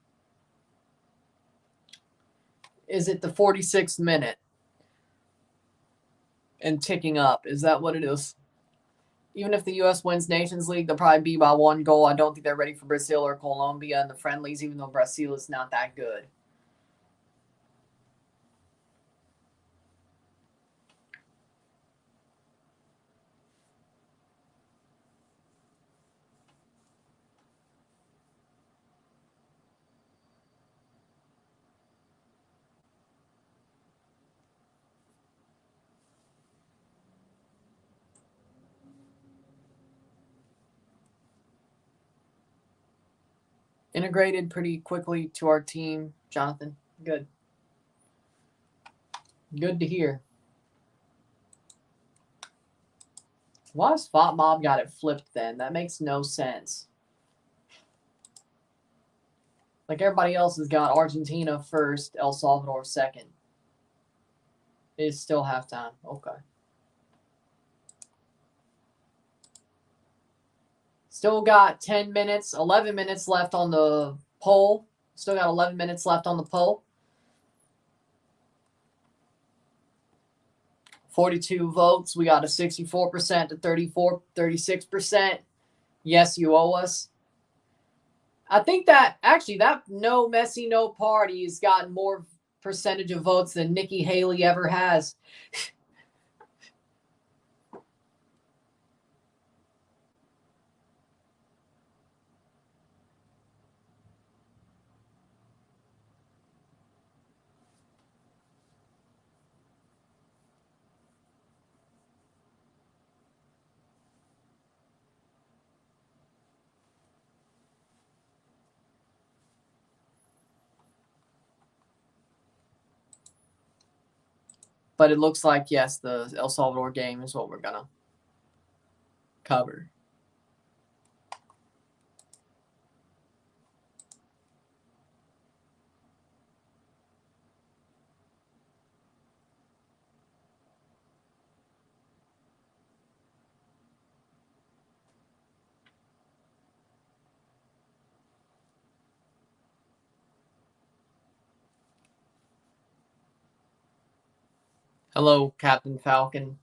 Is it the 46th minute? And ticking up. Is that what it is? Even if the U.S. wins Nations League, they'll probably be by 1 goal. I don't think they're ready for Brazil or Colombia in the friendlies, even though Brazil is not that good. Integrated pretty quickly to our team, Jonathan. Good. Good to hear. Why has Fop Mob got it flipped then? That makes no sense. Like everybody else has got Argentina first, El Salvador second. It is still halftime. Okay. Still got 10 minutes, 11 minutes left on the poll. Still got 11 minutes left on the poll. 42 votes. We got a 64% to 36%. Yes, you owe us. I think that actually that no Messi, no party has gotten more percentage of votes than Nikki Haley ever has. But it looks like, yes, the El Salvador game is what we're going to cover. Hello, Captain Falcon.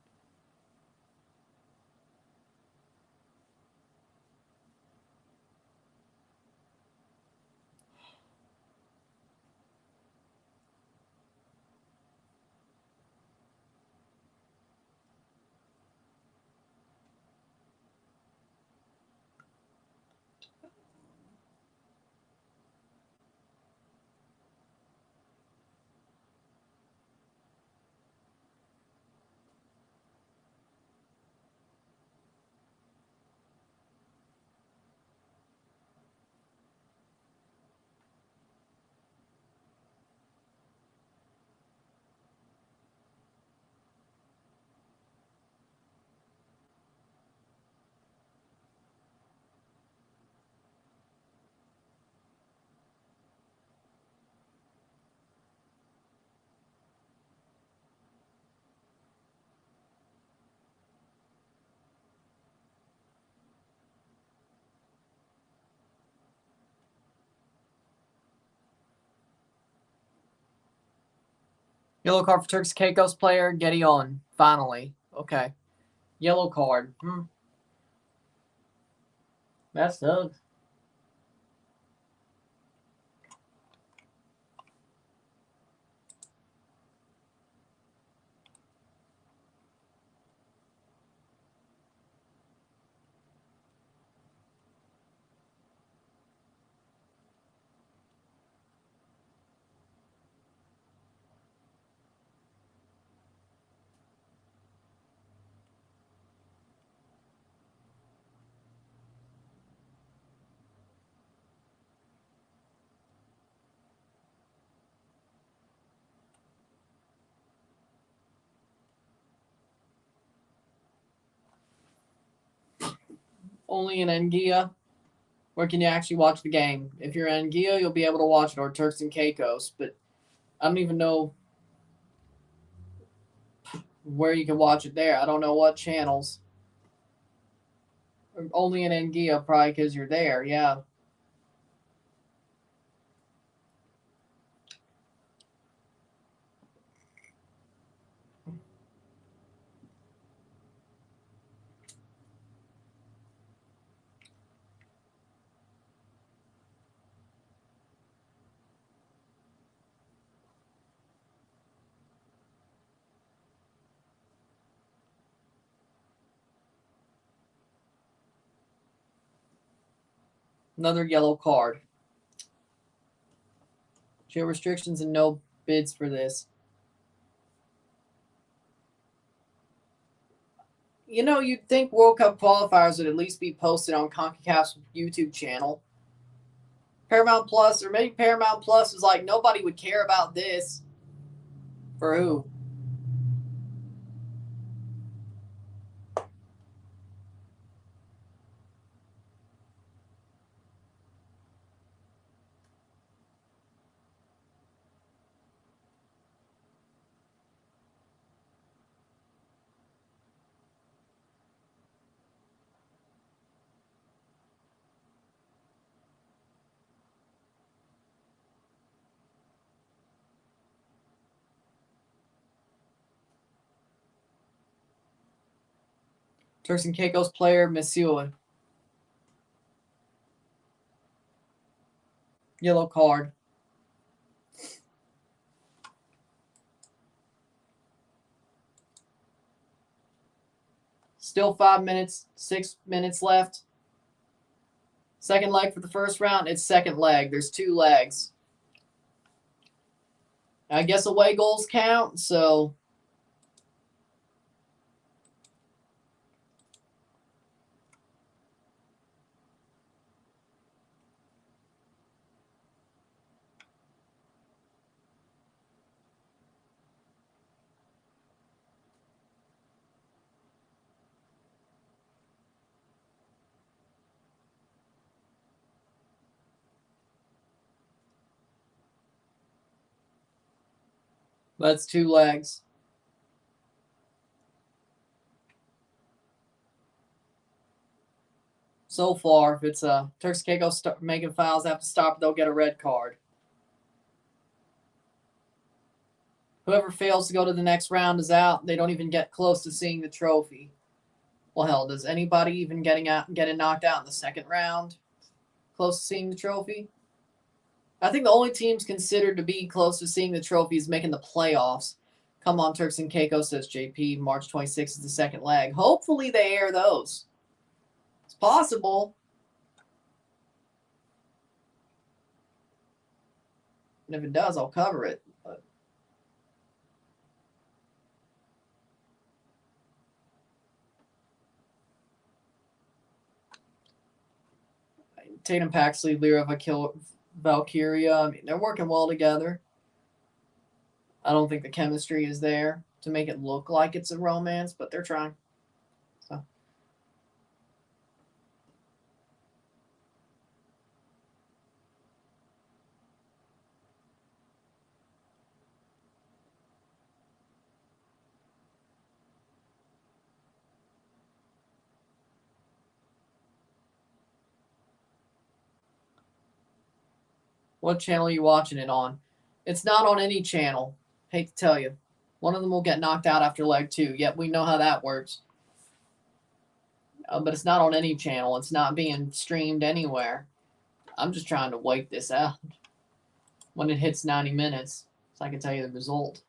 Yellow card for Turks Caicos player. Getty on. Finally. Okay. Yellow card. That sucks. Only in Anguilla. Where can you actually watch the game? If you're in Anguilla, you'll be able to watch it, or Turks and Caicos. But I don't even know where you can watch it there. I don't know what channels. Only in Anguilla, probably because you're there. Yeah. Another yellow card. Show restrictions and no bids for this. You know, you'd think World Cup qualifiers would at least be posted on CONCACAF's YouTube channel. Paramount Plus, or maybe Paramount Plus was like, nobody would care about this. For who? Turks and Caicos player, Monsieur. Yellow card. Still 5 minutes, 6 minutes left. Second leg for the first round. It's second leg. There's 2 legs. I guess away goals count, so that's 2 legs. So far, if it's Turks Caicos making fouls have to stop, they'll get a red card. Whoever fails to go to the next round is out. They don't even get close to seeing the trophy. Well, hell, does anybody even getting knocked out in the second round close to seeing the trophy? I think the only teams considered to be close to seeing the trophy is making the playoffs. Come on, Turks and Caicos, says JP. March 26th is the second leg. Hopefully they air those. It's possible. And if it does, I'll cover it. But Tatum Paxley, Lyra Valkyria, I mean, they're working well together. I don't think the chemistry is there to make it look like it's a romance, but they're trying. So. What channel are you watching it on? It's not on any channel. Hate to tell you. One of them will get knocked out after leg 2. Yep, we know how that works. But it's not on any channel. It's not being streamed anywhere. I'm just trying to wait this out. When it hits 90 minutes, so I can tell you the result.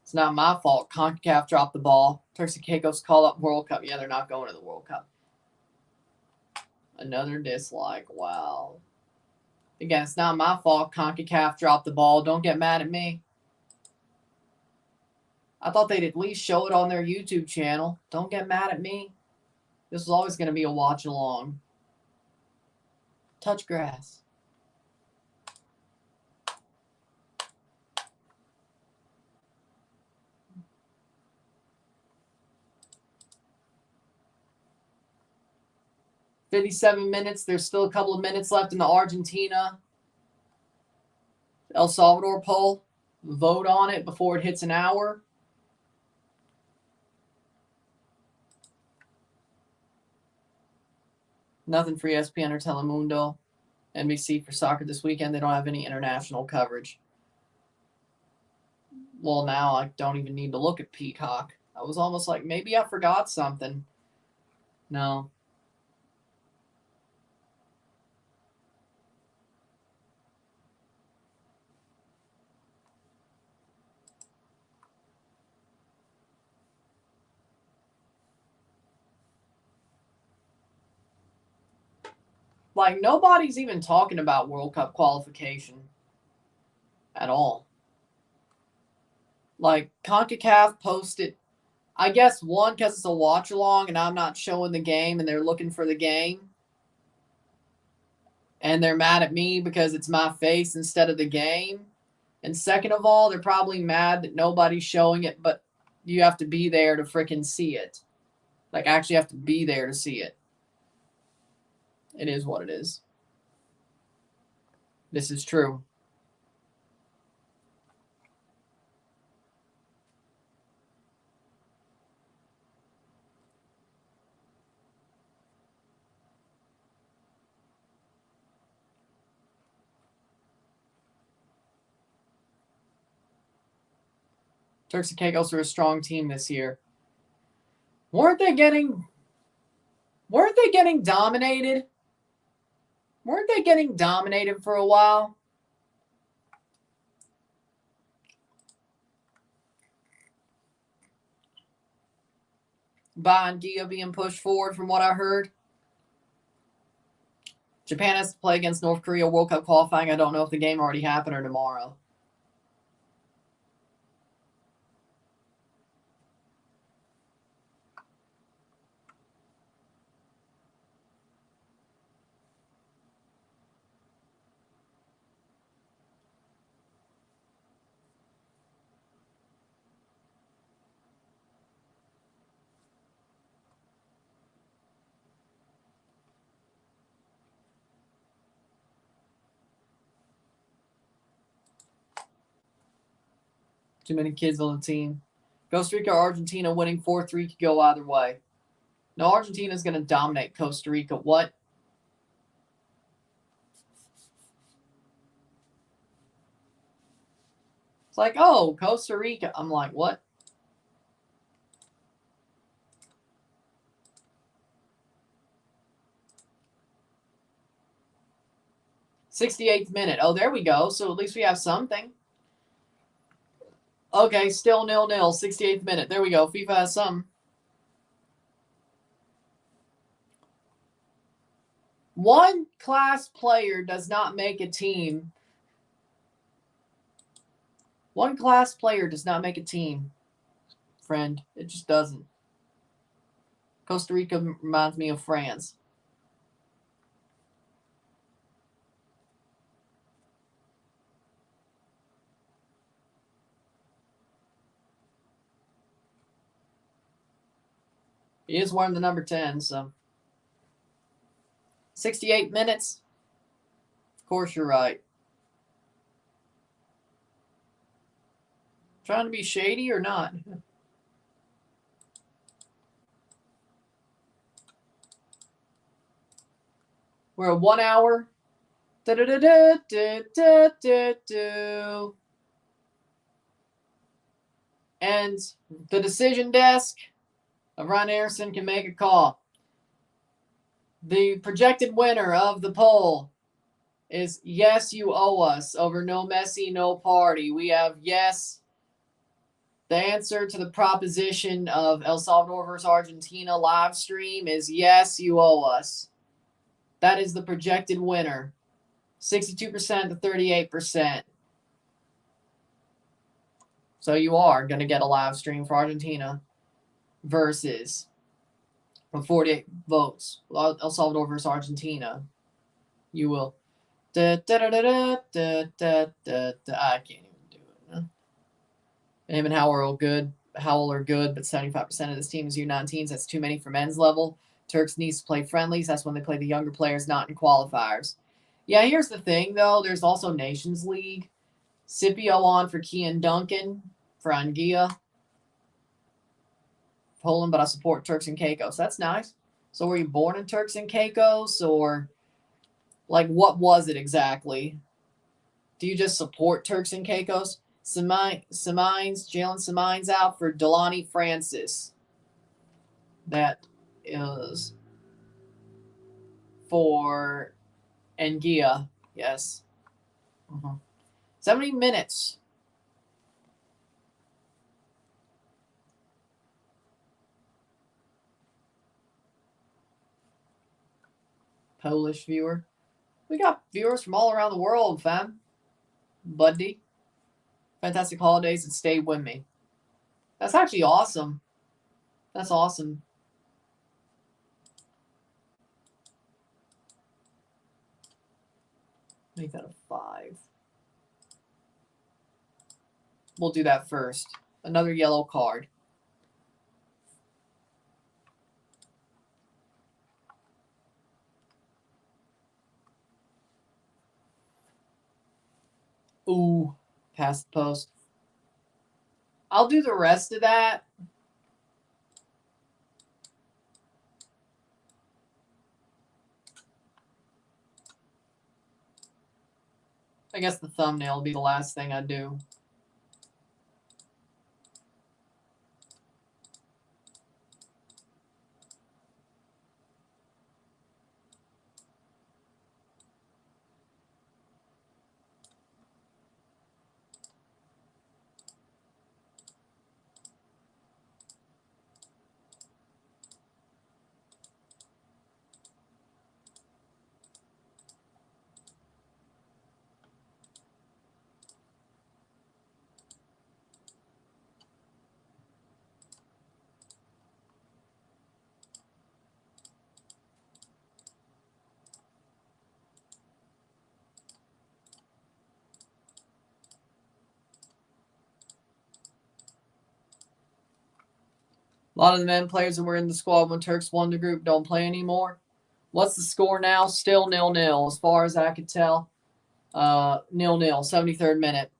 It's not my fault. CONCACAF dropped the ball. Turks and Caicos call up World Cup. Yeah, they're not going to the World Cup. Another dislike. Wow. Again, it's not my fault. CONCACAF dropped the ball. Don't get mad at me. I thought they'd at least show it on their YouTube channel. Don't get mad at me. This is always going to be a watch along. Touch grass. $57 minutes. There's still a couple of minutes left in the Argentina El Salvador poll. Vote on it before it hits an hour. Nothing for ESPN or Telemundo. NBC for soccer this weekend. They don't have any international coverage. Well, now I don't even need to look at Peacock. I was almost like, maybe I forgot something. No. Like, nobody's even talking about World Cup qualification at all. Like, CONCACAF posted, I guess, one, because it's a watch-along and I'm not showing the game and they're looking for the game. And they're mad at me because it's my face instead of the game. And second of all, they're probably mad that nobody's showing it, but you have to be there to freaking see it. Like, actually have to be there to see it. It is what it is. This is true. Turks and Caicos are a strong team this year. Weren't they getting dominated? Weren't they getting dominated for a while? By Anguilla being pushed forward from what I heard. Japan has to play against North Korea World Cup qualifying. I don't know if the game already happened or tomorrow. Too many kids on the team. Costa Rica, Argentina winning 4-3 could go either way. No, Argentina's going to dominate Costa Rica. What? It's like, oh, Costa Rica. I'm like, what? '68th minute. Oh, there we go. So at least we have something. Okay, still 0-0. 68th minute. There we go. FIFA has some. One class player does not make a team. One class player does not make a team, friend. It just doesn't. Costa Rica reminds me of France. He is wearing the number 10, so. 68 minutes. Of course you're right. Trying to be shady or not? We're at 1 hour. And the decision desk of Ron Anderson can make a call. The projected winner of the poll is yes, you owe us over no Messi, no party. We have yes. The answer to the proposition of El Salvador versus Argentina live stream is yes, you owe us. That is the projected winner. 62% to 38%. So you are going to get a live stream for Argentina versus from 48 votes. El Salvador versus Argentina. You will. I can't even do it. Him and Howell are good, but 75% of this team is U19s. That's too many for men's level. Turks needs to play friendlies. That's when they play the younger players, not in qualifiers. Yeah, here's the thing, though. There's also Nations League. Scipio on for Kian Duncan for Anguilla. Poland, but I support Turks and Caicos. That's nice. So were you born in Turks and Caicos, or like what was it exactly? Do you just support Turks and Caicos? Jalen Semines out for Delani Francis. That is for Anguilla. Yes. 70 minutes. Polish viewer. We got viewers from all around the world, fam. Buddy. Fantastic holidays and stay with me. That's actually awesome. That's awesome. Make that a 5. We'll do that first. Another yellow card. Ooh, past the post. I'll do the rest of that. I guess the thumbnail will be the last thing I do. A lot of the men players that were in the squad when Turks won the group don't play anymore. What's the score now? Still 0-0 as far as I could tell. 0-0, 73rd minute.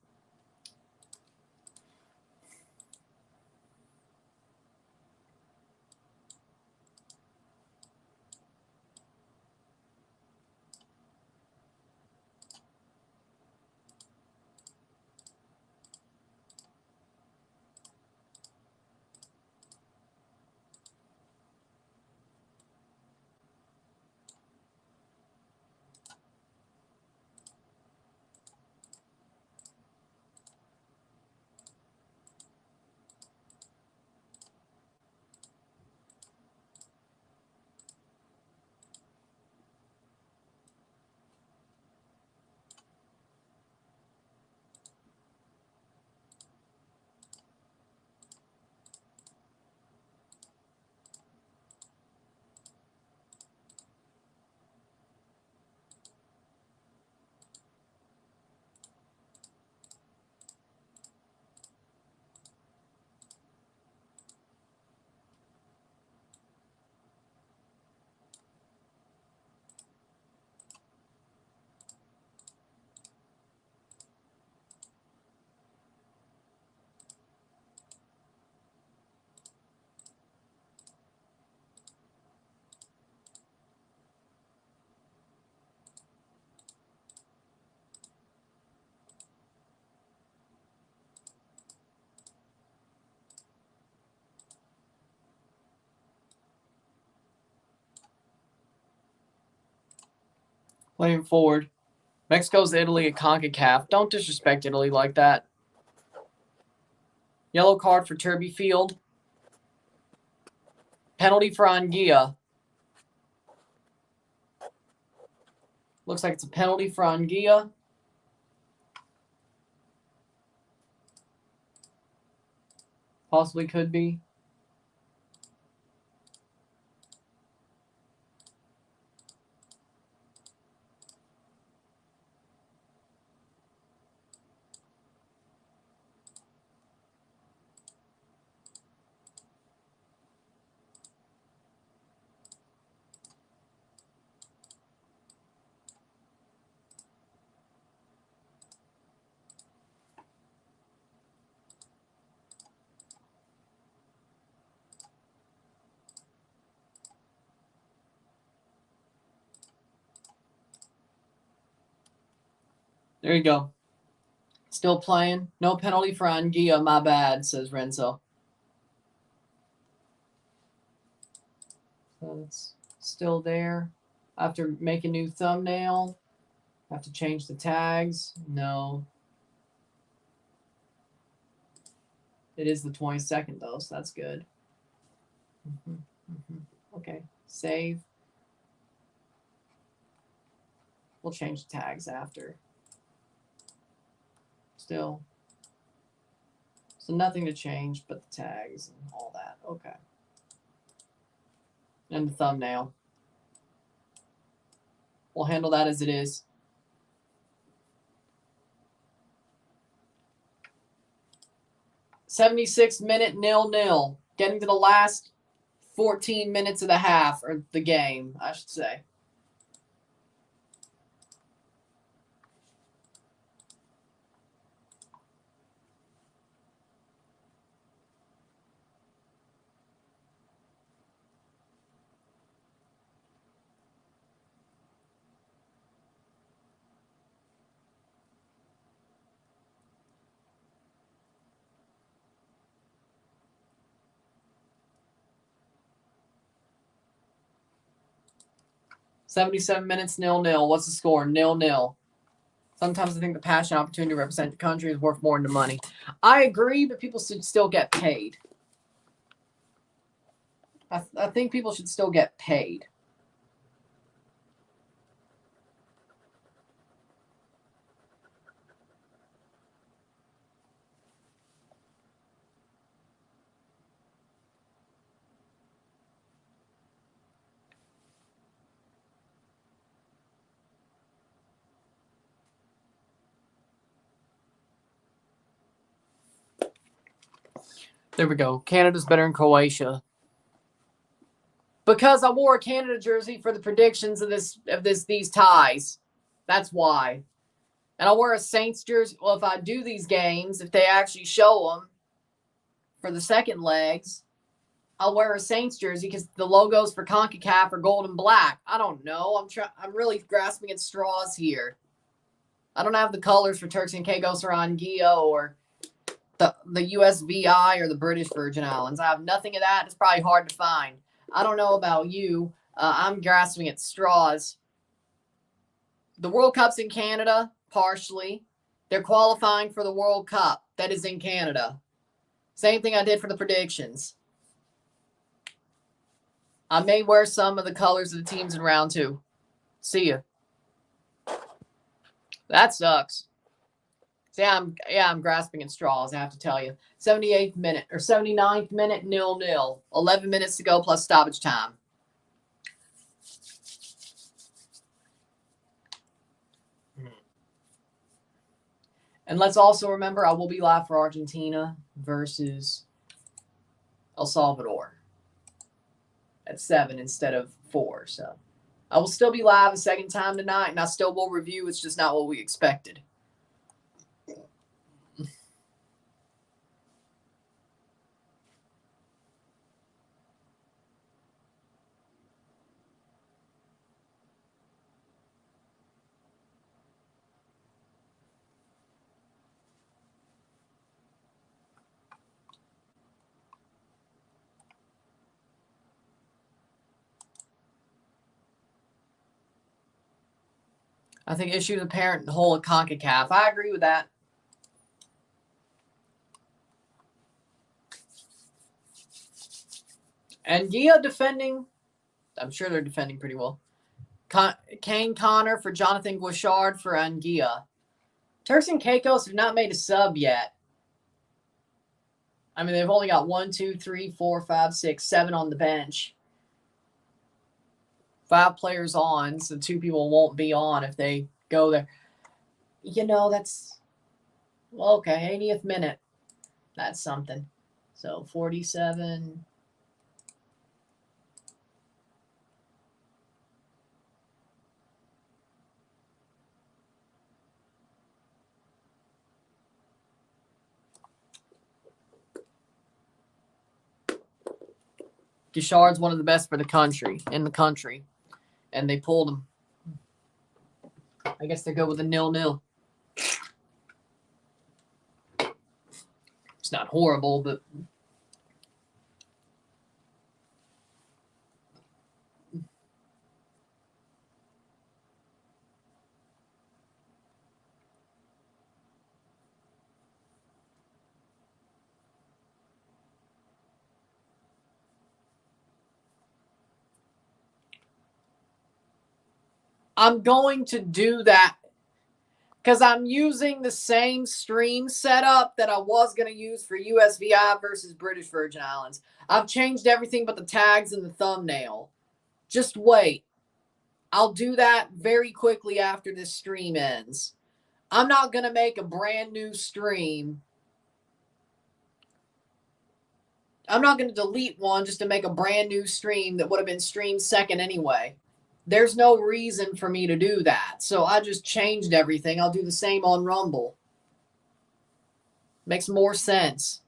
Playing forward. Mexico's Italy at CONCACAF. Don't disrespect Italy like that. Yellow card for Turbyfield. Penalty for Anguilla. Looks like it's a penalty for Anguilla. Possibly could be. There you go. Still playing. No penalty for Anguilla. My bad, says Renzo. So it's still there. I have to make a new thumbnail. I have to change the tags. No. It is the 22nd, though, so that's good. Okay. Save. We'll change the tags after. Still. So nothing to change but the tags and all that. Okay. And the thumbnail. We'll handle that as it is. .76-minute 0-0. Getting to the last 14 minutes of the half, or the game, I should say. .77 minutes 0-0. What's the score? 0-0. Sometimes I think the passion opportunity to represent your country is worth more than the money. I agree, but people should still get paid. I think people should still get paid. There we go. Canada's better than Croatia. Because I wore a Canada jersey for the predictions of these ties. That's why. And I'll wear a Saints jersey. Well, if I do these games, if they actually show them for the second legs, I'll wear a Saints jersey because the logos for CONCACAF are gold and black. I don't know. I'm really grasping at straws here. I don't have the colors for Turks and Caicos or Anguilla or the USVI or the British Virgin Islands. I have nothing of that. It's probably hard to find. I don't know about you. I'm grasping at straws. The World Cup's in Canada, partially. They're qualifying for the World Cup. That is in Canada. Same thing I did for the predictions. I may wear some of the colors of the teams in round 2. See ya. That sucks. See, I'm grasping at straws, I have to tell you. 78th minute or 79th minute 0-0. 11 minutes to go plus stoppage time. And let's also remember, I will be live for Argentina versus El Salvador at 7 instead of 4. So I will still be live a second time tonight, and I still will review. It's just not what we expected. I think issues apparent in the whole of CONCACAF. I agree with that. Anguilla defending. I'm sure they're defending pretty well. Kane Connor for Jonathan Guichard for Anguilla. Turks and Caicos have not made a sub yet. I mean, they've only got 1, 2, 3, 4, 5, 6, 7 on the bench. 5 players on, so 2 people won't be on if they go there. You know, that's okay. 80th minute. That's something. So 47. Guichard's one of the best for the country, and they pulled him. I guess they go with a 0-0. It's not horrible, but I'm going to do that because I'm using the same stream setup that I was going to use for USVI versus British Virgin Islands. I've changed everything but the tags and the thumbnail. Just wait. I'll do that very quickly after this stream ends. I'm not going to make a brand new stream. I'm not going to delete one just to make a brand new stream that would have been streamed second anyway. There's no reason for me to do that. So I just changed everything. I'll do the same on Rumble. Makes more sense.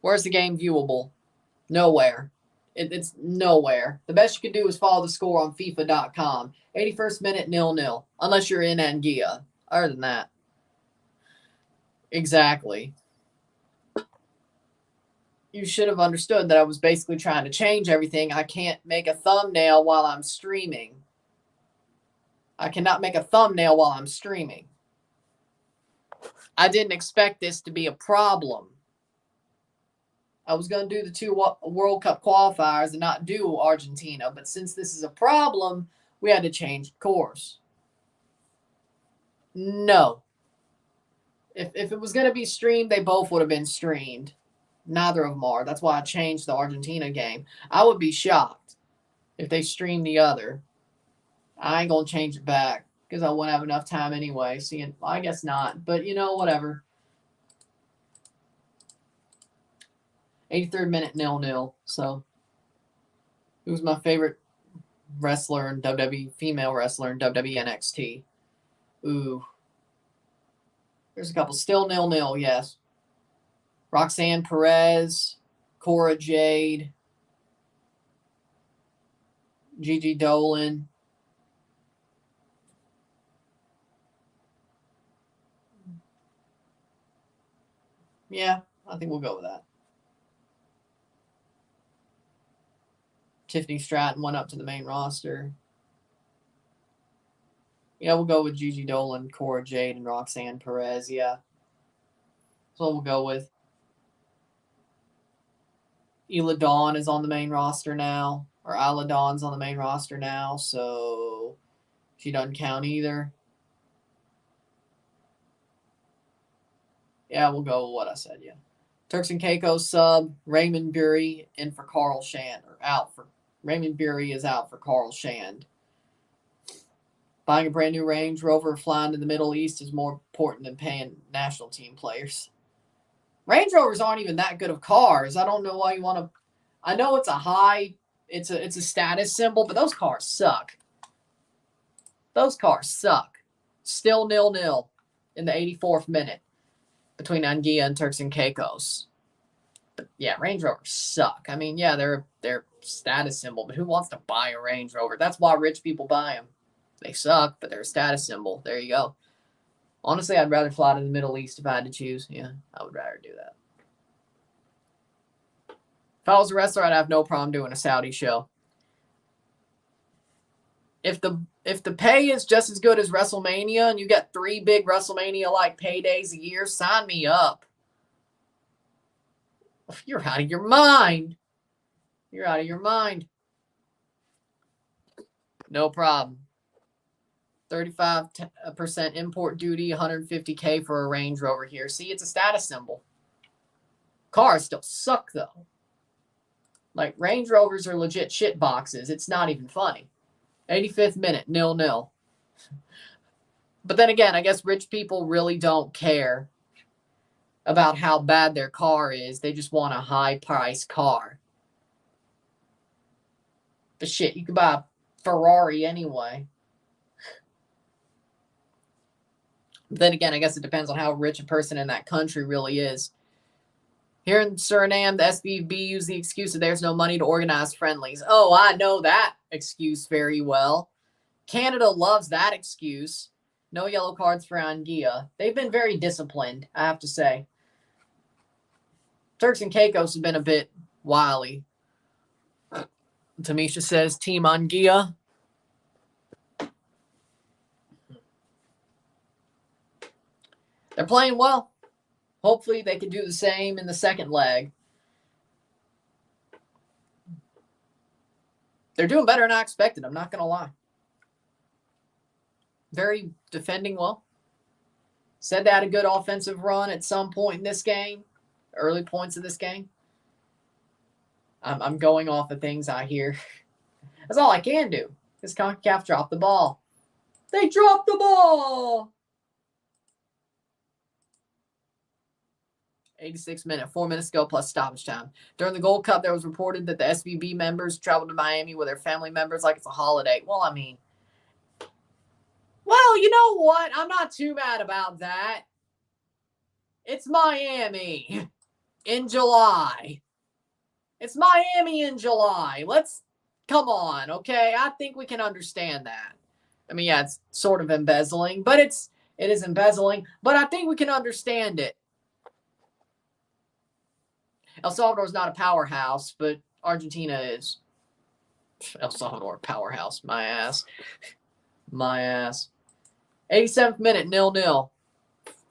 Where's the game viewable? Nowhere. It's nowhere. The best you can do is follow the score on FIFA.com. 81st minute 0-0. Unless you're in Anguilla. Other than that. Exactly. You should have understood that I was basically trying to change everything. I can't make a thumbnail while I'm streaming. I cannot make a thumbnail while I'm streaming. I didn't expect this to be a problem. I was going to do the 2 World Cup qualifiers and not do Argentina. But since this is a problem, we had to change course. No. If it was going to be streamed, they both would have been streamed. Neither of them are. That's why I changed the Argentina game. I would be shocked if they streamed the other. I ain't going to change it back because I won't have enough time anyway. Well, I guess not. But, whatever. 83rd minute 0-0. So, who's my favorite wrestler in WWE, female wrestler in WWE NXT? Ooh. There's a couple. Still 0-0, yes. Roxanne Perez, Cora Jade, Gigi Dolan. Yeah, I think we'll go with that. Tiffany Stratton went up to the main roster. Yeah, we'll go with Gigi Dolan, Cora Jade, and Roxanne Perez. Yeah. That's what we'll go with. Isla Dawn is on the main roster now. Or Isla Dawn's on the main roster now, so she doesn't count either. Yeah, we'll go with what I said, yeah. Turks and Caicos sub, Raymond Bury in for Carl Shand. Raymond Bury is out for Carl Shand. Buying a brand new Range Rover flying to the Middle East is more important than paying national team players. Range Rovers aren't even that good of cars. I don't know why you want to. I know it's a status symbol, but those cars suck. Those cars suck. Still 0-0 in the 84th minute between Anguilla and Turks and Caicos. But yeah, Range Rovers suck. I mean, yeah, they're status symbol, but who wants to buy a Range Rover? That's why rich people buy them. They suck, but they're a status symbol. There you go. Honestly, I'd rather fly to the Middle East if I had to choose. Yeah, I would rather do that. If I was a wrestler, I'd have no problem doing a Saudi show. if the pay is just as good as WrestleMania and you get 3 big WrestleMania-like paydays a year, sign me up. You're out of your mind. You're out of your mind. No problem. 35% import duty, $150K for a Range Rover here. See, it's a status symbol. Cars still suck, though. Like, Range Rovers are legit shit boxes. It's not even funny. 85th minute, 0-0. But then again, I guess rich people really don't care about how bad their car is. They just want a high-priced car. But shit, you can buy a Ferrari anyway. Then again, I guess it depends on how rich a person in that country really is. Here in Suriname, the SVB used the excuse that there's no money to organize friendlies. Oh, I know that excuse very well. Canada loves that excuse. No yellow cards for Anguilla. They've been very disciplined, I have to say. Turks and Caicos have been a bit wily. Tamisha says, Team Anguilla. They're playing well. Hopefully they can do the same in the second leg. They're doing better than I expected. I'm not going to lie. Very defending well. Said they had a good offensive run at some point in this game. Early points of this game. I'm going off the things I hear. That's all I can do. Because CONCACAF dropped the ball. They dropped the ball! 86 minute, 4 minutes ago plus stoppage time. During the Gold Cup, there was reported that the SVB members traveled to Miami with their family members like it's a holiday. Well, I mean, well, you know what? I'm not too mad about that. It's Miami in July. It's Miami in July. Let's, come on, okay? I think we can understand that. I mean, yeah, it's sort of embezzling, but it is embezzling, but I think we can understand it. El Salvador is not a powerhouse, but Argentina is. El Salvador, powerhouse. My ass. My ass. 87th minute, 0-0.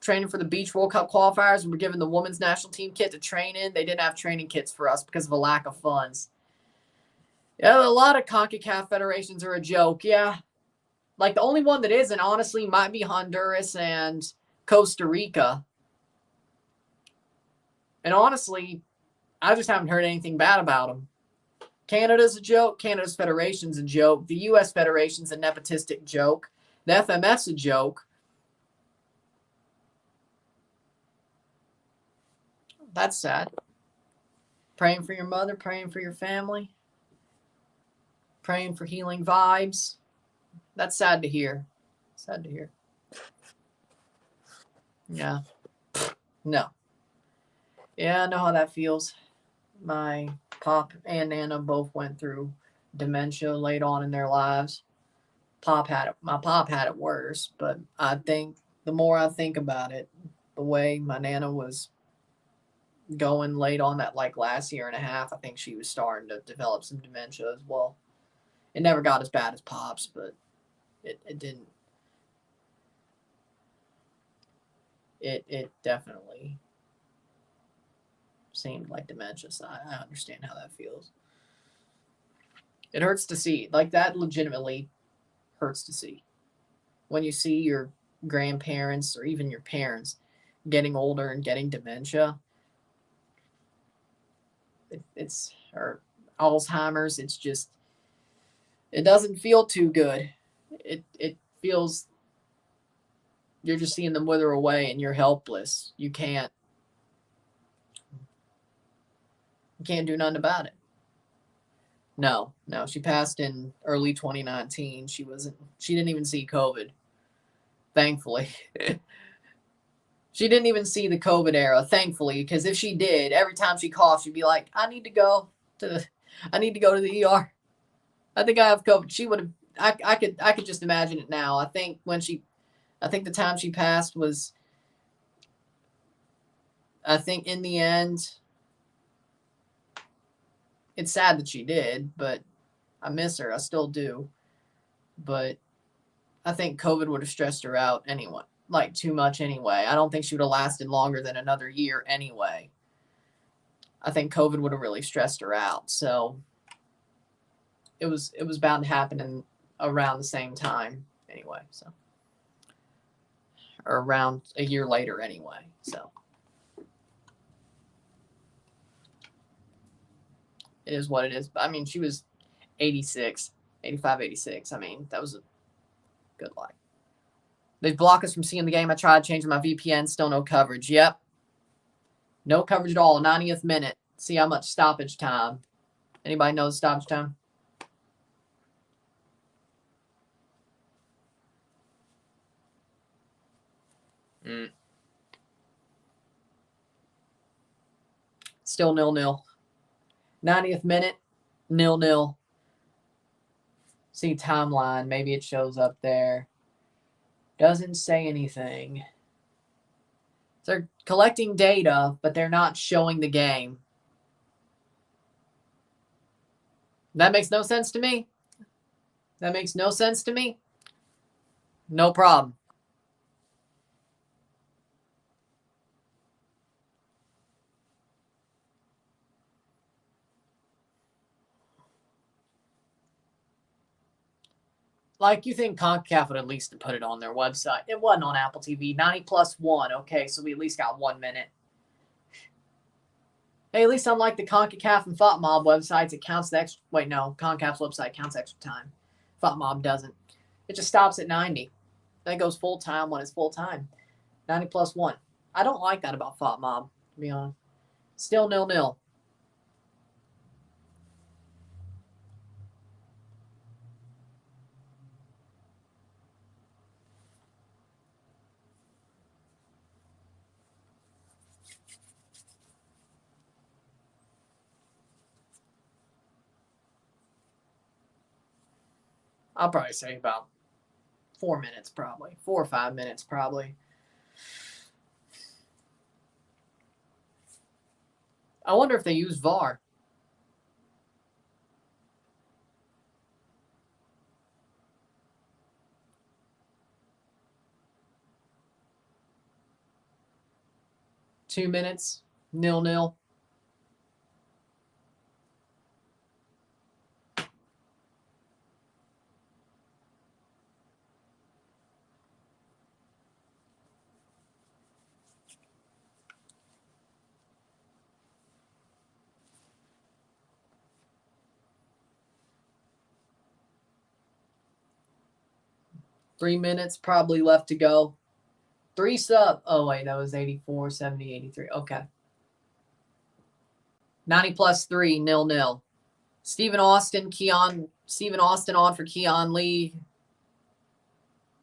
Training for the Beach World Cup qualifiers. We were given the women's national team kit to train in. They didn't have training kits for us because of a lack of funds. Yeah, a lot of CONCACAF federations are a joke, yeah. Like, the only one that isn't, honestly, might be Honduras and Costa Rica. And honestly, I just haven't heard anything bad about them. Canada's a joke. Canada's federation's a joke. The U.S. federation's a nepotistic joke. The FMF's a joke. That's sad. Praying for your mother, praying for your family, praying for healing vibes. That's sad to hear. Sad to hear. Yeah. No. Yeah, I know how that feels. My pop and Nana both went through dementia late on in their lives. My pop had it worse, but I think the more I think about it, the way my Nana was going late on that, like last year and a half, I think she was starting to develop some dementia as well. It never got as bad as Pop's, but it didn't. It definitely seemed like dementia, so I understand how that feels. It hurts to see. Like, that legitimately hurts to see. When you see your grandparents or even your parents getting older and getting dementia, or Alzheimer's, it's just, it doesn't feel too good. It feels, you're just seeing them wither away and you're helpless. You can't do nothing about it. No, she passed in early 2019. She didn't even see COVID. Thankfully. She didn't even see the COVID era, thankfully, because if she did, every time she coughed, she'd be like, I need to go to the ER. I think I have COVID. She would have, I could just imagine it now. I think the time she passed was, I think in the end, it's sad that she did, but I miss her. I still do. but I think COVID would have stressed her out anyway, like too much anyway. I don't think she would have lasted longer than another year anyway. I think COVID would have really stressed her out. So it was bound to happen around the same time anyway. So, or around a year later anyway. So it is what it is. But I mean, she was 86, 85, 86. I mean, that was a good life. They block us from seeing the game. I tried changing my VPN. Still no coverage. Yep. No coverage at all. 90th minute. See how much stoppage time. Anybody know the stoppage time? Still 0-0. 90th minute. 0-0. See timeline. Maybe it shows up there. Doesn't say anything. They're collecting data, but they're not showing the game. That makes no sense to me. That makes no sense to me. No problem. Like, you think CONCACAF would at least put it on their website. It wasn't on Apple TV. 90+1. Okay, so we at least got 1 minute. Hey, at least unlike the CONCACAF and FOTMob websites, it counts the extra. Wait, no. CONCACAF's website counts extra time. FOTMob doesn't. It just stops at 90. Then it goes full time when it's full time. 90+1. I don't like that about FOTMob, to be honest. Still 0-0. I'll probably say about 4 minutes, probably. 4 or 5 minutes, probably. I wonder if they use VAR. Two minutes, 0-0. Three minutes probably left to go. 3 sub. Oh, wait, that was 84, 70, 83. Okay. 90+3, 0-0. Stephen Austin on for Keon Lee.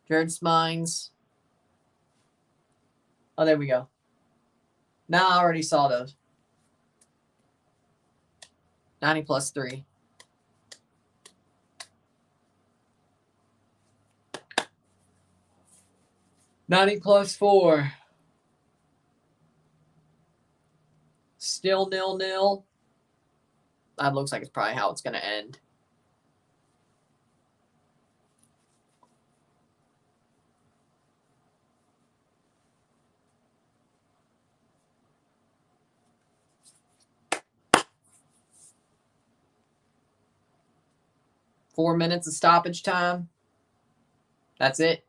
Jared Smines. Oh, there we go. Now I already saw those. 90+3. +4. Still 0-0. That looks like it's probably how it's going to end. Four minutes of stoppage time. That's it.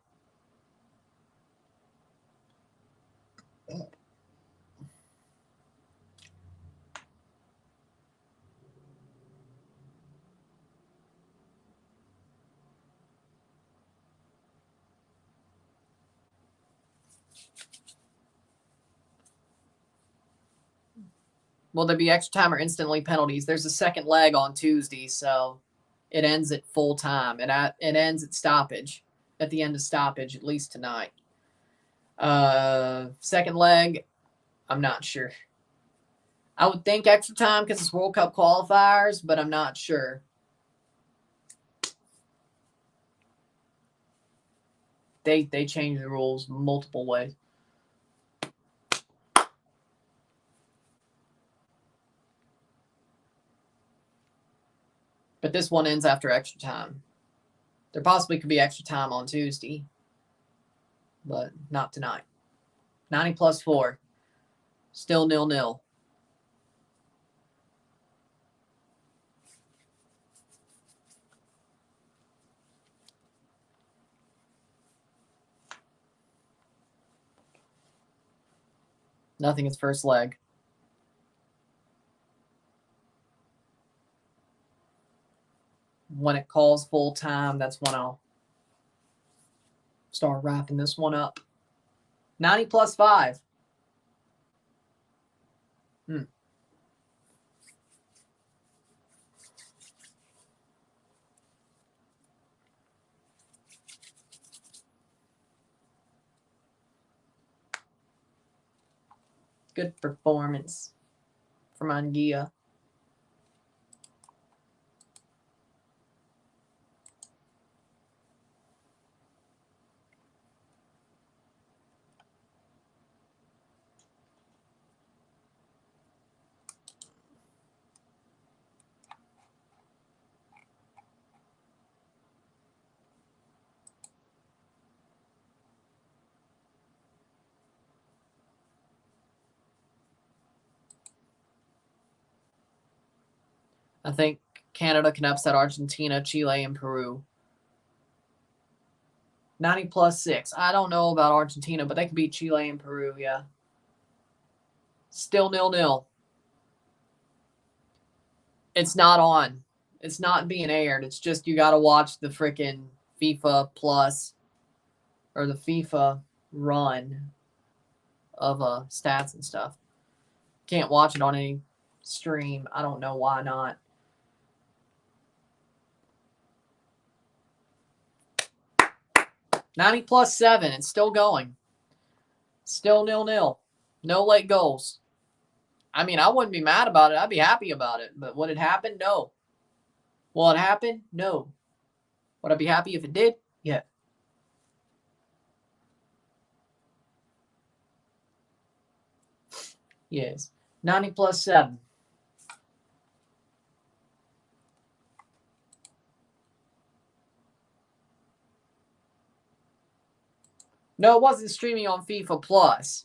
Will there be extra time or instantly penalties? There's a second leg on Tuesday, so it ends at full time. It ends at stoppage, at the end of stoppage, at least tonight. Second leg, I'm not sure. I would think extra time because it's World Cup qualifiers, but I'm not sure. They change the rules multiple ways. But this one ends after extra time. There possibly could be extra time on Tuesday, but not tonight. 90 plus 4. Still 0-0. Nothing is first leg. When it calls full time, that's when I'll start wrapping this one up. 90 plus 5. Good performance from Anguilla. I think Canada can upset Argentina, Chile, and Peru. 90 plus 6. I don't know about Argentina, but they can beat Chile and Peru, yeah. Still 0-0. It's not on. It's not being aired. It's just you got to watch the freaking FIFA Plus or the FIFA run of stats and stuff. Can't watch it on any stream. I don't know why not. +90 plus 7. It's still going. Still 0-0. No late goals. I mean, I wouldn't be mad about it. I'd be happy about it. But would it happen? No. Will it happen? No. Would I be happy if it did? Yeah. Yes. 90 plus 7. No, it wasn't streaming on FIFA Plus.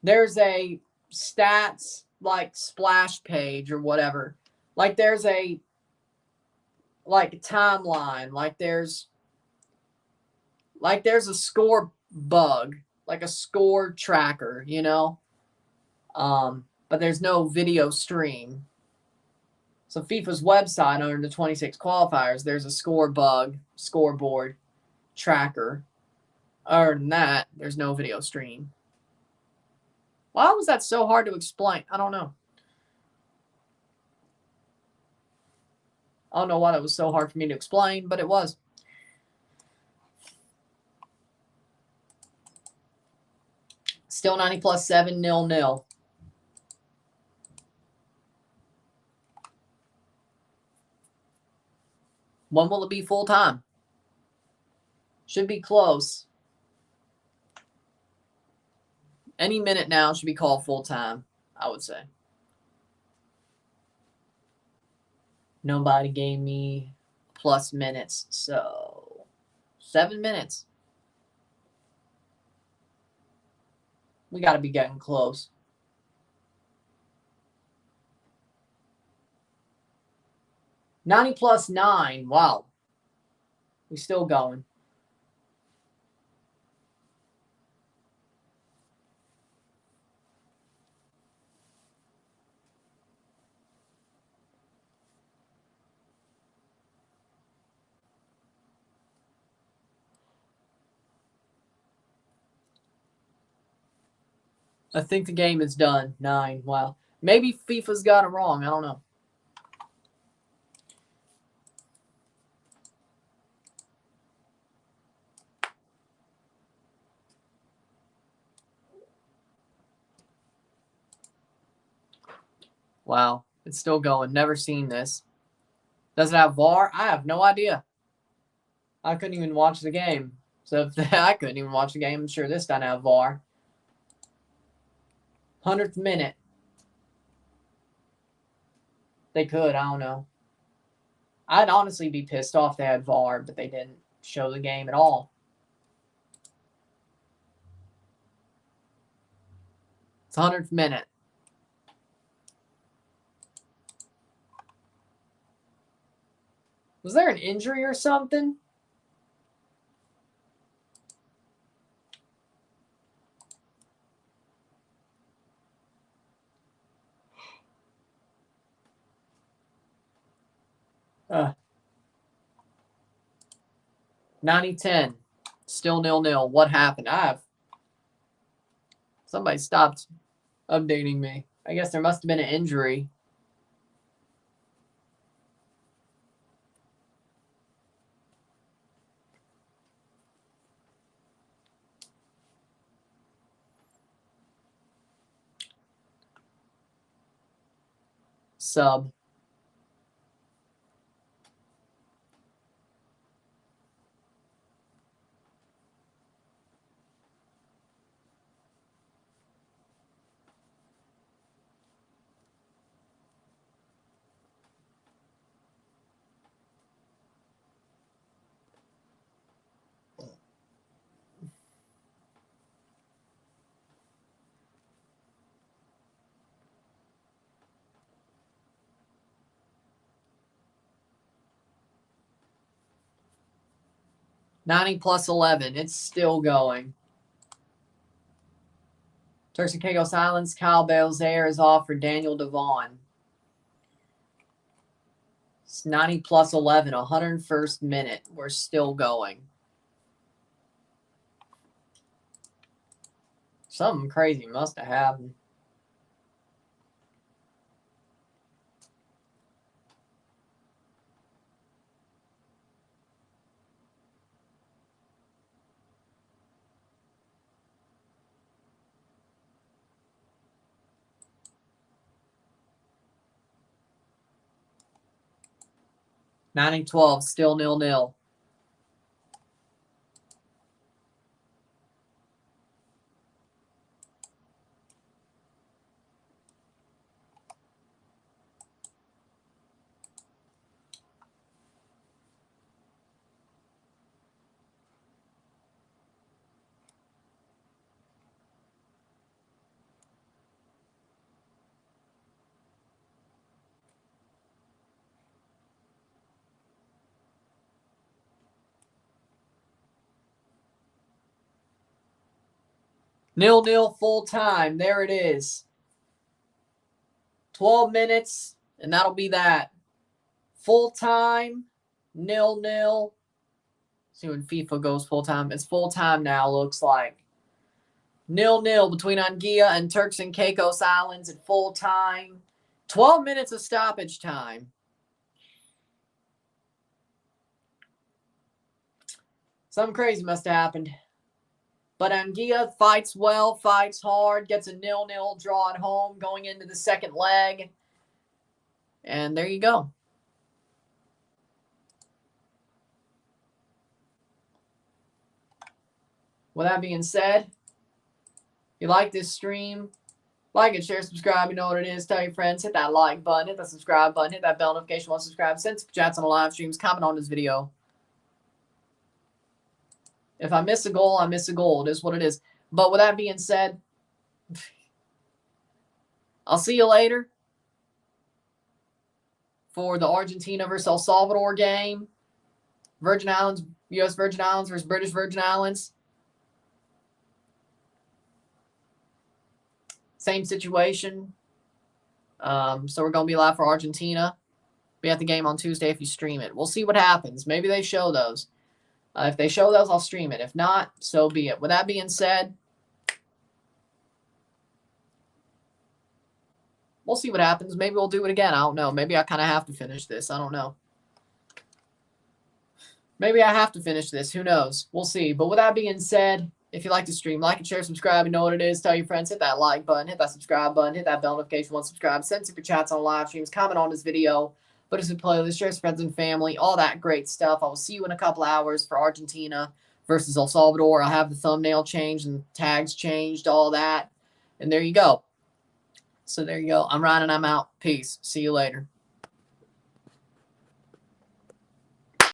There's a stats like splash page or whatever. Like there's a timeline. Like there's a score bug, like a score tracker, you know? But there's no video stream. So FIFA's website under the 26 qualifiers, there's a score bug, scoreboard tracker. Other than that, there's no video stream. Why was that so hard to explain? I don't know. I don't know why that was so hard for me to explain, but it was. Still 90 plus 7, 0-0. When will it be full time? Should be close. Any minute now should be called full time, I would say. Nobody gave me plus minutes, so 7 minutes. We got to be getting close. +90 plus 9. Wow. We still going. I think the game is done. 9. Wow. Maybe FIFA's got it wrong. I don't know. Wow. It's still going. Never seen this. Does it have VAR? I have no idea. I couldn't even watch the game. So if I couldn't even watch the game, I'm sure this doesn't have VAR. 100th minute. They could. I don't know. I'd honestly be pissed off they had VAR, but they didn't. show the game at all. It's 100th minute. Was there an injury or something? Uh, 90-10. Still 0-0. What happened? Somebody stopped updating me. I guess there must have been an injury. Sub. +11. It's still going. Turks Caicos Islands. Kyle Belzaire is off for Daniel Devon. It's 90+11. 101st minute. We're still going. Something crazy must have happened. 90-12, still 0-0. Nil full time. There it is. 12 minutes, and that'll be that. Full time, 0-0. See when FIFA goes full time. It's full time now, looks like. 0-0 between Anguilla and Turks and Caicos Islands at full time. 12 minutes of stoppage time. Something crazy must have happened. But Anguilla fights well, fights hard, gets a 0-0 draw at home going into the second leg. And there you go. With that being said, if you like this stream, like it, share, subscribe. You know what it is. Tell your friends. Hit that like button. Hit that subscribe button. Hit that bell notification once subscribed. Send super chats on the live streams. Comment on this video. If I miss a goal, I miss a goal. It is what it is. But with that being said, I'll see you later for the Argentina versus El Salvador game. Virgin Islands, U.S. Virgin Islands versus British Virgin Islands. Same situation. So we're going to be live for Argentina. Be at the game on Tuesday if you stream it. We'll see what happens. Maybe they show those. If they show those, I'll stream it. If not, so be it. With that being said, we'll see what happens. Maybe we'll do it again. I don't know. Maybe I kind of have to finish this. I don't know. Maybe I have to finish this. Who knows? We'll see. But with that being said, if you like the stream, like and share, subscribe. You know what it is. Tell your friends. Hit that like button. Hit that subscribe button. Hit that bell notification once subscribed. Send super chats on live streams. Comment on this video. Put us in playlist. Share with friends and family. All that great stuff. I will see you in a couple hours for Argentina versus El Salvador. I'll have the thumbnail changed and tags changed. All that. And there you go. So there you go. I'm Ryan and I'm out. Peace. See you later.